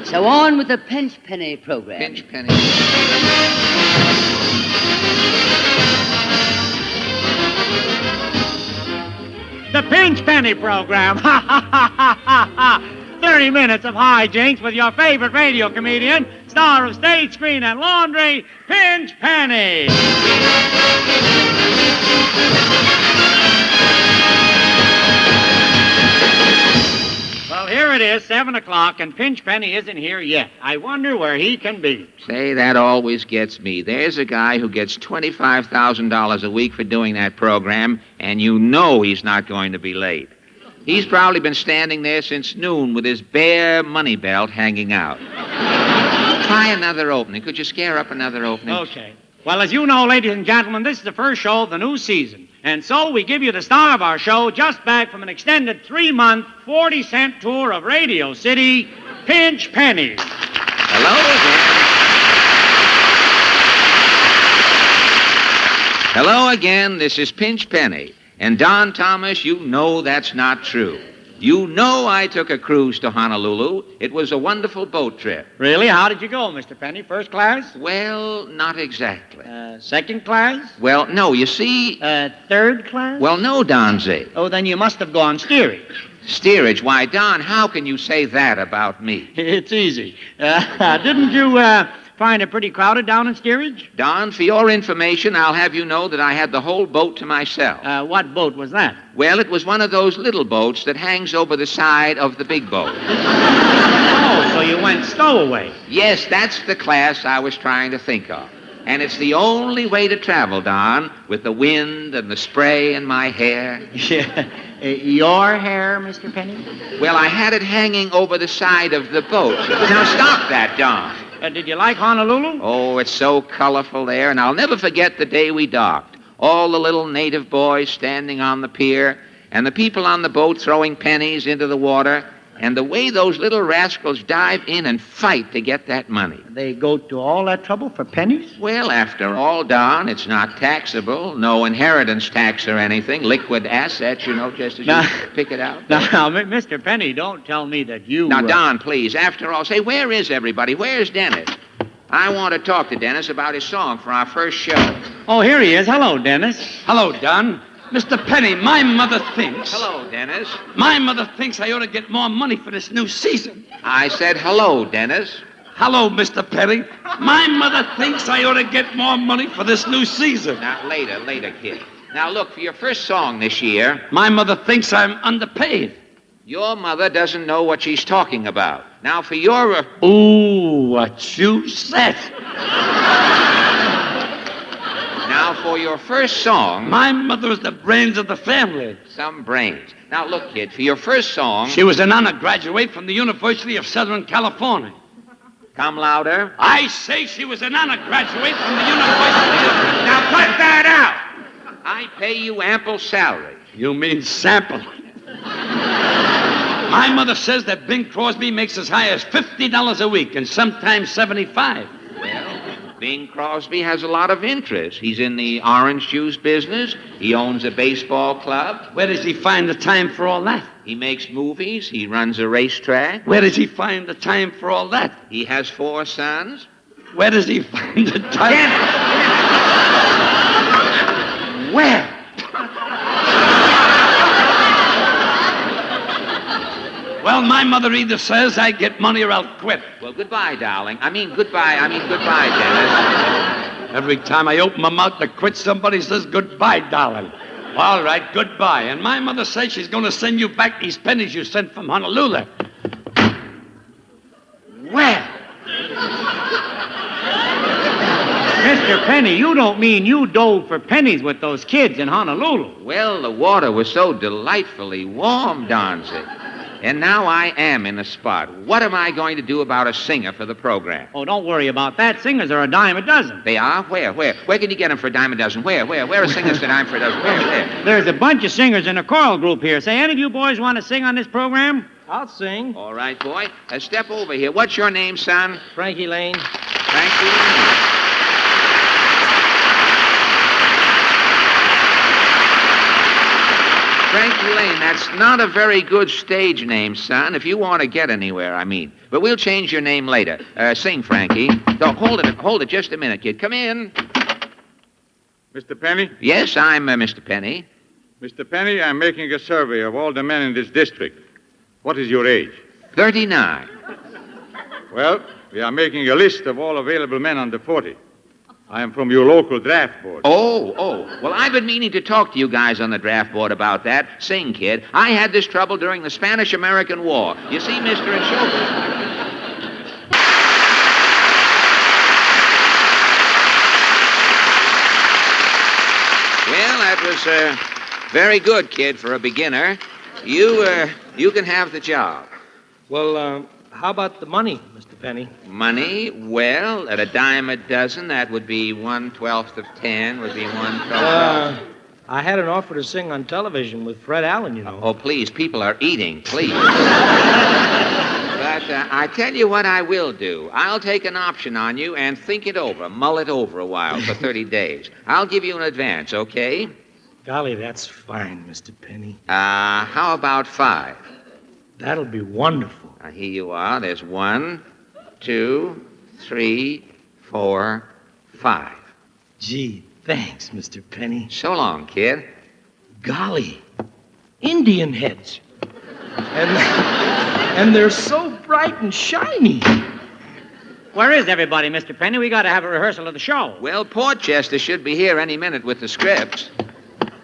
So on with the Pinch Penny program. Pinch Penny. The Pinch Penny program. Ha, ha, ha, ha, ha, ha. 30 minutes of hijinks with your favorite radio comedian, star of Stage, Screen, and Laundry, Pinch Penny. Well, here it is, 7 o'clock, and Pinch Penny isn't here yet. I wonder where he can be. Say, that always gets me. There's a guy who gets $25,000 a week for doing that program, and you know he's not going to be late. He's probably been standing there since noon with his bare money belt hanging out. Try another opening. Could you scare up another opening? Okay. Well, as you know, ladies and gentlemen, this is the first show of the new season. And so we give you the star of our show, just back from an extended 3-month, 40-cent tour of Radio City, Pinch Penny. Hello again. Hello again. This is Pinch Penny. And Don Thomas, you know that's not true. You know I took a cruise to Honolulu. It was a wonderful boat trip. Really? How did you go, Mr. Penny? First class? Well, not exactly. Second class? Well, no, you see... Third class? Well, no, Donzie. Oh, then you must have gone steerage. Steerage? Why, Don, how can you say that about me? It's easy. Didn't you find it pretty crowded down in steerage? Don, for your information, I'll have you know that I had the whole boat to myself. What boat was that? Well, it was one of those little boats that hangs over the side of the big boat. Oh, so you went stowaway. Yes, that's the class I was trying to think of. And it's the only way to travel, Don, with the wind and the spray in my hair. Yeah. Your hair, Mr. Penny? Well, I had it hanging over the side of the boat. Now, stop that, Don. Did you like Honolulu? Oh, it's so colorful there, and I'll never forget the day we docked. All the little native boys standing on the pier, and the people on the boat throwing pennies into the water, and the way those little rascals dive in and fight to get that money. They go to all that trouble for pennies? Well, after all, Don, it's not taxable. No inheritance tax or anything. Liquid assets, you know, just as you pick it out. Now, Mr. Penny, don't tell me that you... Now, Don, please, after all, say, where is everybody? Where's Dennis? I want to talk to Dennis about his song for our first show. Oh, here he is. Hello, Dennis. Hello, Don. Mr. Penny, my mother thinks... Hello, Dennis. My mother thinks I ought to get more money for this new season. I said hello, Dennis. Hello, Mr. Penny. My mother thinks I ought to get more money for this new season. Now, later, kid. Now, look, for your first song this year... My mother thinks I'm underpaid. Your mother doesn't know what she's talking about. Now, for your... Ooh, what you said. Now, for your first song... My mother is the brains of the family. Some brains. Now, look, kid, for your first song... She was an honor graduate from the University of Southern California. Come louder. I say she was an honor graduate from the University of... Now, cut that out! I pay you ample salary. You mean sample. My mother says that Bing Crosby makes as high as $50 a week and sometimes $75. Well... Bing Crosby has a lot of interest. He's in the orange juice business. He owns a baseball club. Where does he find the time for all that? He makes movies. He runs a racetrack. Where does he find the time for all that? He has 4 sons. Where does he find the time? Where? Well, my mother either says I get money or I'll quit. Well, goodbye, darling. Goodbye, Dennis. Every time I open my mouth to quit, somebody says goodbye, darling. All right, goodbye. And my mother says she's going to send you back these pennies you sent from Honolulu. Well, Mr. Penny, you don't mean you dove for pennies with those kids in Honolulu. well, the water was so delightfully warm, Darnsey. And now I am in a spot. What am I going to do about a singer for the program? Oh, don't worry about that. Singers are a dime a dozen. They are? Where? Where can you get them for a dime a dozen? Where are singers for a dime for a dozen? Where? There's a bunch of singers in a choral group here. Say, any of you boys want to sing on this program? I'll sing. All right, boy. Step over here. What's your name, son? Frankie Lane. Frankie Lane. Frankie Lane, that's not a very good stage name, son, if you want to get anywhere, I mean. But we'll change your name later. Sing, Frankie. Don't, hold it just a minute, kid. Come in. Mr. Penny? Yes, I'm Mr. Penny. Mr. Penny, I'm making a survey of all the men in this district. What is your age? 39. Well, we are making a list of all available men under 40. I am from your local draft board. Oh. Well, I've been meaning to talk to you guys on the draft board about that. Sing, kid. I had this trouble during the Spanish-American War. You see, Mr. and Chauffeur. Well, that was very good, kid, for a beginner. You can have the job. Well, how about the money, Mr. Penny? Money? Well, at a dime a dozen, that would be 1/12 of 10, would be 1/12. I had an offer to sing on television with Fred Allen, you know. Oh, please, people are eating, please. But I tell you what I will do. I'll take an option on you and think it over, mull it over a while for 30 days. I'll give you an advance, okay? Golly, that's fine, Mr. Penny. How about 5? That'll be wonderful. Here you are. There's 1, 2, 3, 4, 5. Gee, thanks, Mr. Penny. So long, kid. Golly, Indian heads. And they're so bright and shiny. Where is everybody, Mr. Penny? We got to have a rehearsal of the show. Well, Portchester should be here any minute with the scripts.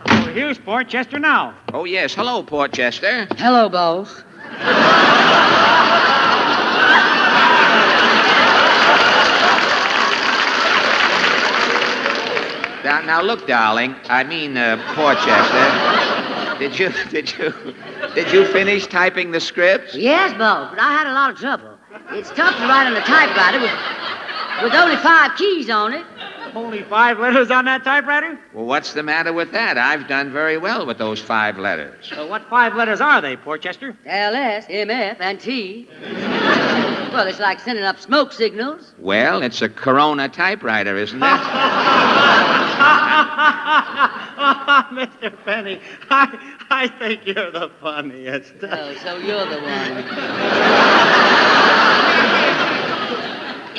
Oh, here's Portchester now. Oh, yes. Hello, Portchester. Hello, boss. Now, look, darling. I mean, Portchester. Did you finish typing the scripts? Yes, boss, but I had a lot of trouble. It's tough to write on the typewriter with only 5 keys on it. Only 5 letters on that typewriter? Well, what's the matter with that? I've done very well with those 5 letters. What 5 letters are they, Portchester? LS, MF, and T. Well, it's like sending up smoke signals. Well, it's a Corona typewriter, isn't it? Mr. Penny, I think you're the funniest. Oh, so you're the one.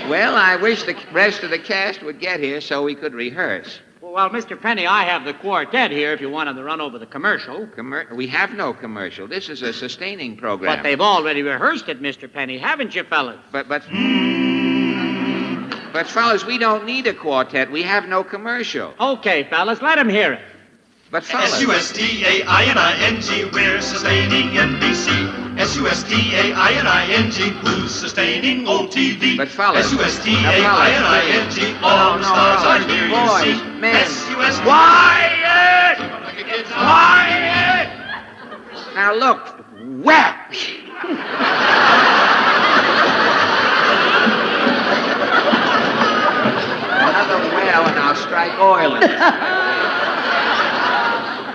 Well, I wish the rest of the cast would get here so we could rehearse. Well, Mr. Penny, I have the quartet here if you wanted to run over the commercial. We have no commercial. This is a sustaining program. But they've already rehearsed it, Mr. Penny, haven't you, fellas? But, fellas, we don't need a quartet. We have no commercial. Okay, fellas, let them hear it. But, fellas... S-U-S-T-A-I-N-I-N-G, we're sustaining NBC. S-U-S-T-A-I-N-I-N-G, who's sustaining OTV? But, fellas... S-U-S-T-A-I-N-I-N-G, all the stars are here, you see. Men. S-U-S-T... Quiet! Quiet! Now, look. Well... Another well, and I'll strike oil in it.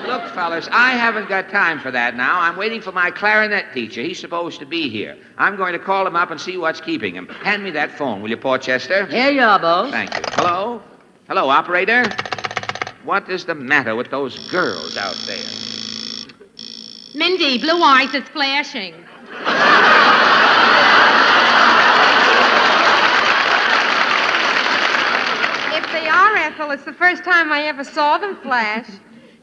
Look, fellas, I haven't got time for that now. I'm waiting for my clarinet teacher. He's supposed to be here. I'm going to call him up and see what's keeping him. Hand me that phone, will you, Portchester? Here you are, boss. Thank you. Hello? Hello, operator? What is the matter with those girls out there? Mindy, blue eyes, it's flashing. If they are, Ethel, it's the first time I ever saw them flash.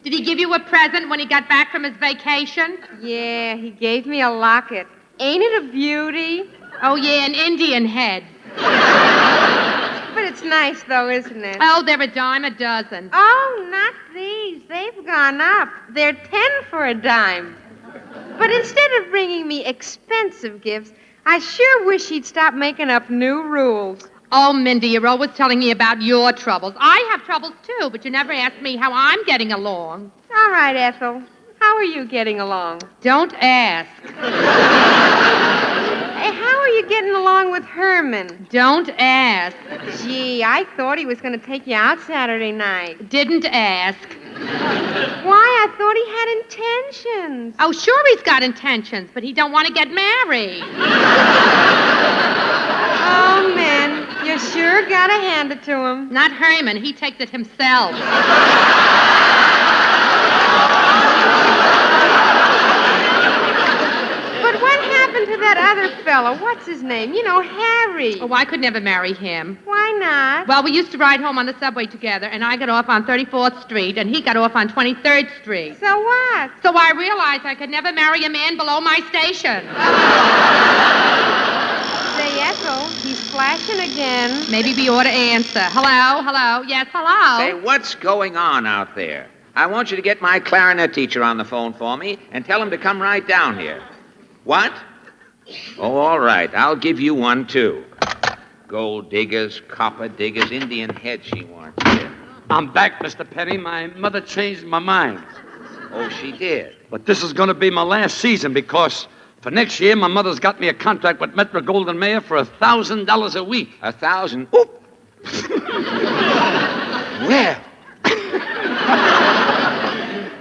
Did he give you a present when he got back from his vacation? Yeah, he gave me a locket. Ain't it a beauty? Oh, yeah, an Indian head. But it's nice, though, isn't it? Oh, they're a dime a dozen. Oh, not these. Geez, they've gone up. They're 10 for a dime. But instead of bringing me expensive gifts, I sure wish he'd stop making up new rules. Oh, Mindy, you're always telling me about your troubles. I have troubles, too, but you never ask me how I'm getting along. All right, Ethel. How are you getting along? Don't ask. Hey, how are you getting along with Herman? Don't ask. Gee, I thought he was going to take you out Saturday night. Didn't ask. Why? I thought he had intentions. Oh, sure he's got intentions, but he don't want to get married. Oh, men, you sure gotta hand it to him. Not Herman. He takes it himself. But what happened to that other fellow? What's his name? You know, Harry. Oh, I could never marry him. Why not? Well, we used to ride home on the subway together, and I got off on 34th Street, and he got off on 23rd Street. So what? So I realized I could never marry a man below my station. Say, Ethel, he's flashing again. Maybe we ought to answer. Hello? Hello? Yes, hello? Say, what's going on out there? I want you to get my clarinet teacher on the phone for me and tell him to come right down here. What? Oh, all right. I'll give you one, too. Gold diggers, copper diggers, Indian head she wants here. I'm back, Mr. Penny. My mother changed my mind. Oh, she did? But this is going to be my last season because for next year, my mother's got me a contract with Metro Goldwyn Mayer for $1,000 a week. 1,000? Oop! Well.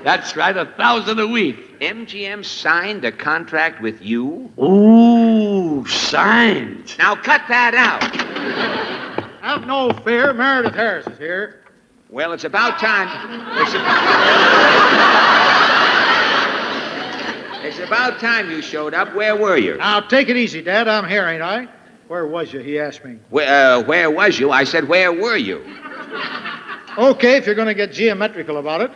That's right, 1,000 a week. MGM signed a contract with you? Ooh, signed. Now cut that out. Have no fear. Meredith Harris is here. Well, it's about time. It's about time you showed up. Where were you? Now, take it easy, Dad. I'm here, ain't I? Where was you? He asked me. Where was you? I said, where were you? Okay, if you're going to get geometrical about it.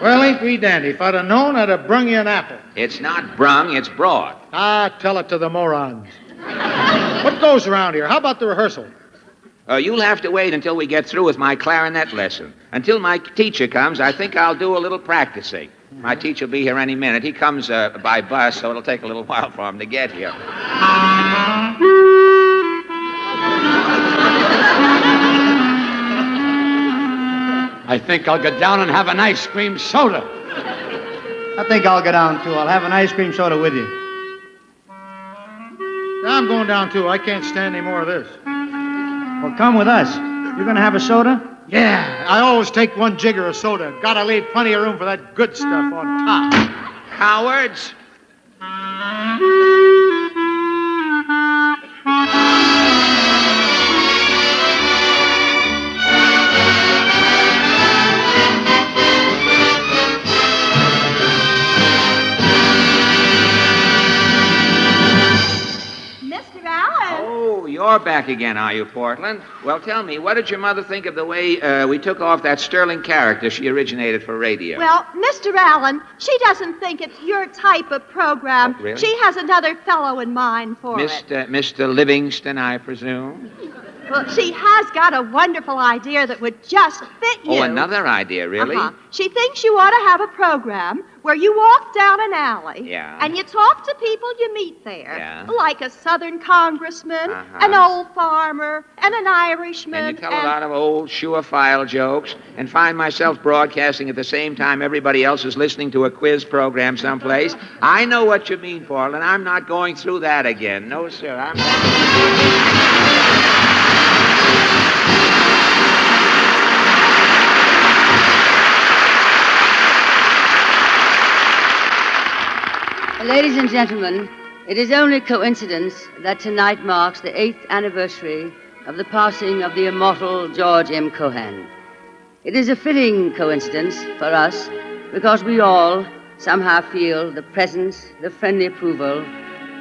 Well, ain't we dandy? If I'd have known, I'd have brung you an apple. It's not brung, it's brought. Ah, tell it to the morons. What goes around here? How about the rehearsal? You'll have to wait until we get through with my clarinet lesson. Until my teacher comes, I think I'll do a little practicing. My teacher will be here any minute. He comes by bus, so it'll take a little while for him to get here. I think I'll go down and have an ice cream soda. I think I'll go down, too. I'll have an ice cream soda with you. I'm going down, too. I can't stand any more of this. Well, come with us. You going to have a soda? Yeah, I always take one jigger of soda. Gotta leave plenty of room for that good stuff on top. Cowards! You're back again, are you, Portland? Well, tell me, what did your mother think of the way we took off that sterling character she originated for radio? Well, Mr. Allen, she doesn't think it's your type of program. Oh, really? She has another fellow in mind for it. Mr. Livingston, I presume? Well, she has got a wonderful idea that would just fit you. Oh, another idea, really? Uh-huh. She thinks you ought to have a program where you walk down an alley. Yeah. And you talk to people you meet there. Yeah. Like a Southern congressman, an old farmer, and an Irishman. And you tell a lot of old surefire jokes and find myself broadcasting at the same time everybody else is listening to a quiz program someplace. I know what you mean, Portland. I'm not going through that again. No, sir. I'm not. Ladies and gentlemen, it is only coincidence that tonight marks the 8th anniversary of the passing of the immortal George M. Cohan. It is a fitting coincidence for us because we all somehow feel the presence, the friendly approval,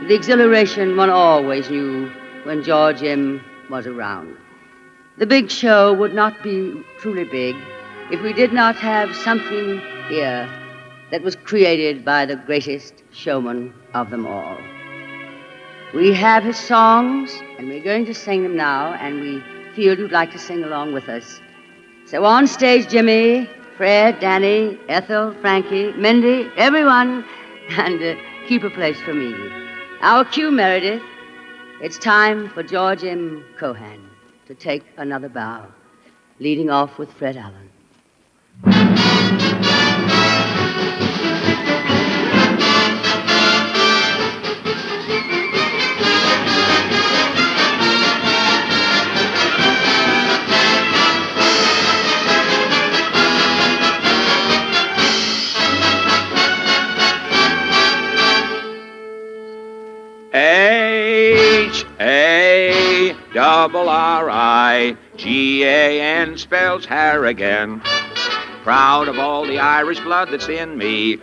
the exhilaration one always knew when George M. was around. The big show would not be truly big if we did not have something here that was created by the greatest showman of them all. We have his songs, and we're going to sing them now, and we feel you'd like to sing along with us. So on stage, Jimmy, Fred, Danny, Ethel, Frankie, Mindy, everyone, and keep a place for me. Our cue, Meredith. It's time for George M. Cohan to take another bow, leading off with Fred Allen. H-A-R-R-I-G-A-N spells Harrigan. Proud of all the Irish blood that's in me.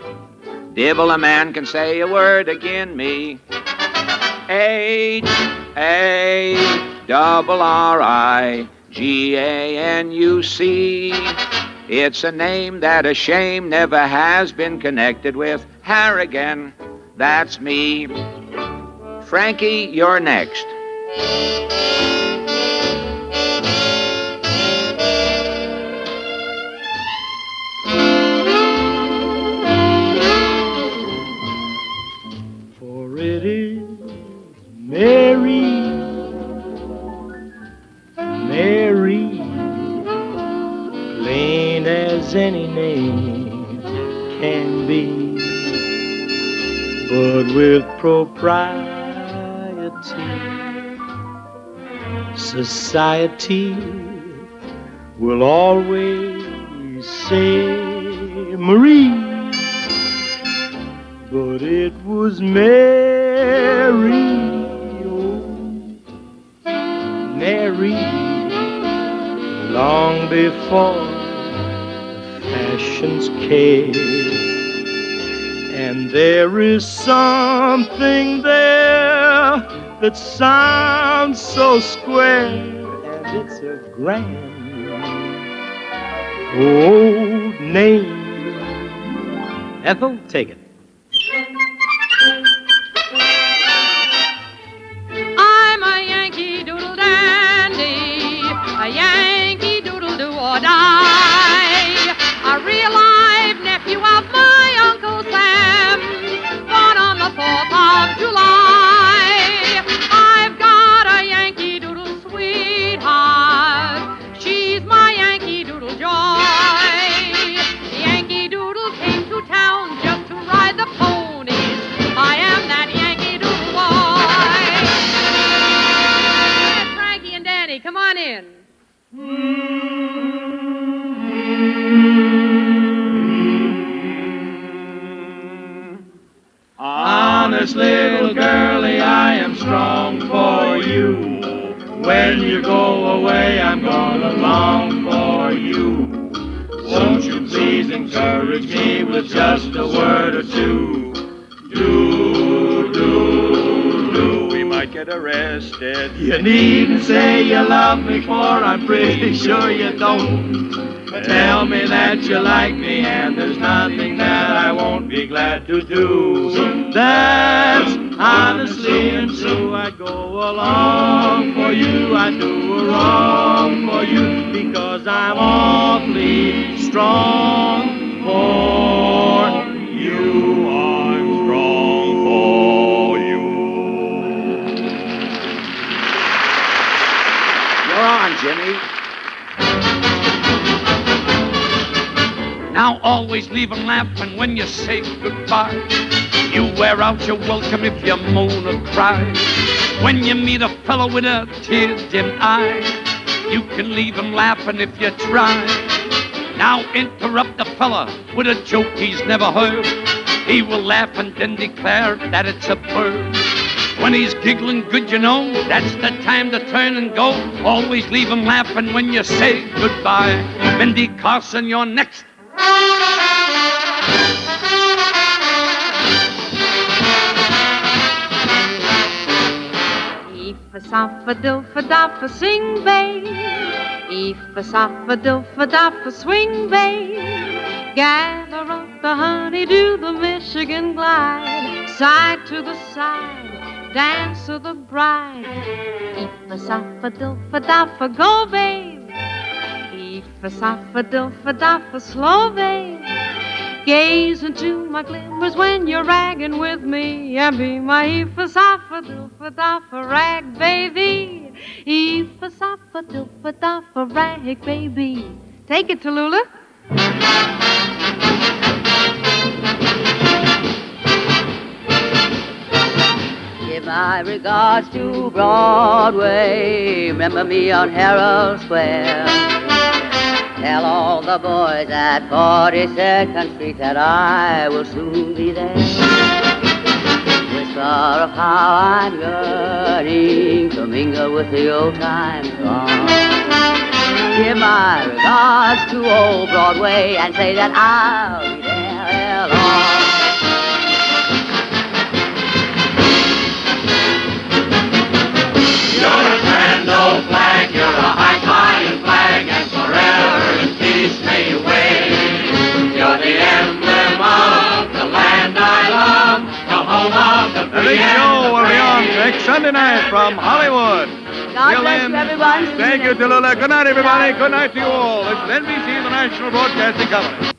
Divil a man can say a word agin me. H-A-R-R-I-G-A-N-U-C. It's a name that a shame never has been connected with. Harrigan, that's me. Frankie, you're next. For it is Mary, Mary, plain as any name can be, but with propriety. Society will always say Marie, but it was Mary, oh, Mary, long before fashions came. And there is something there that sounds so square, and it's a grand old name. Ethel, take it. I'm a Yankee Doodle dandy, a Yankee Doodle do or die, a real live nephew of my Uncle Sam, born on the 4th of July. I've got a Yankee Doodle sweetheart, she's my Yankee Doodle joy. Yankee Doodle came to town just to ride the ponies. I am that Yankee Doodle boy. Frankie and Danny, come on in. Honest little girlie, I am strong for you. When you go away, I'm gonna long for you. Won't you please encourage me with just a word or two? Do, do, do. We might get arrested. You needn't say you love me, for I'm pretty sure you don't. Tell me that you like me, and there's nothing that I won't be glad to do. That's honestly and true. I go along for you, I do a wrong for you, because I'm awfully strong for you. I'm strong for you. You're on, Jimmy. Now always leave 'em laughing when you say goodbye. You wear out your welcome if you moan or cry. When you meet a fellow with a tear-dimmed eye, you can leave him laughing if you try. Now interrupt the fella with a joke he's never heard. He will laugh and then declare that it's a bird. When he's giggling good, you know, that's the time to turn and go. Always leave him laughing when you say goodbye. Mindy Carson, you're next. Eef-a-soppa-doof-a-doppa, sing, babe. Eef-a-soppa-doof-a-doppa, swing, babe. Gather up the honey, do the Michigan glide. Side to the side, dance to the bride. Eef-a-soppa-doof-a-doppa, go, babe. Eepha-sopha-dilpha-dopha, slow, babe. Gaze into my glimmers when you're ragging with me, and be my eepha-sopha-dilpha-dopha rag baby. Eepha-sopha-dilpha-dopha rag baby. Take it, Tallulah. Give my regards to Broadway. Remember me on Herald Square. Tell all the boys at 42nd Street that I will soon be there. Whisper of how I'm yearning to mingle with the old-time throng. Give my regards to old Broadway and say that I'll be there long. You're a grand old flag, you're a high-flying flag, and forever in peace may you wave. You're the emblem of the land I love, the home of the The free big and show the will be on brave. next Sunday night from Hollywood. God Till bless then, you, everyone. thank you, Tallulah. Good night, everybody. Good night to you all. This is NBC, the National Broadcasting Company.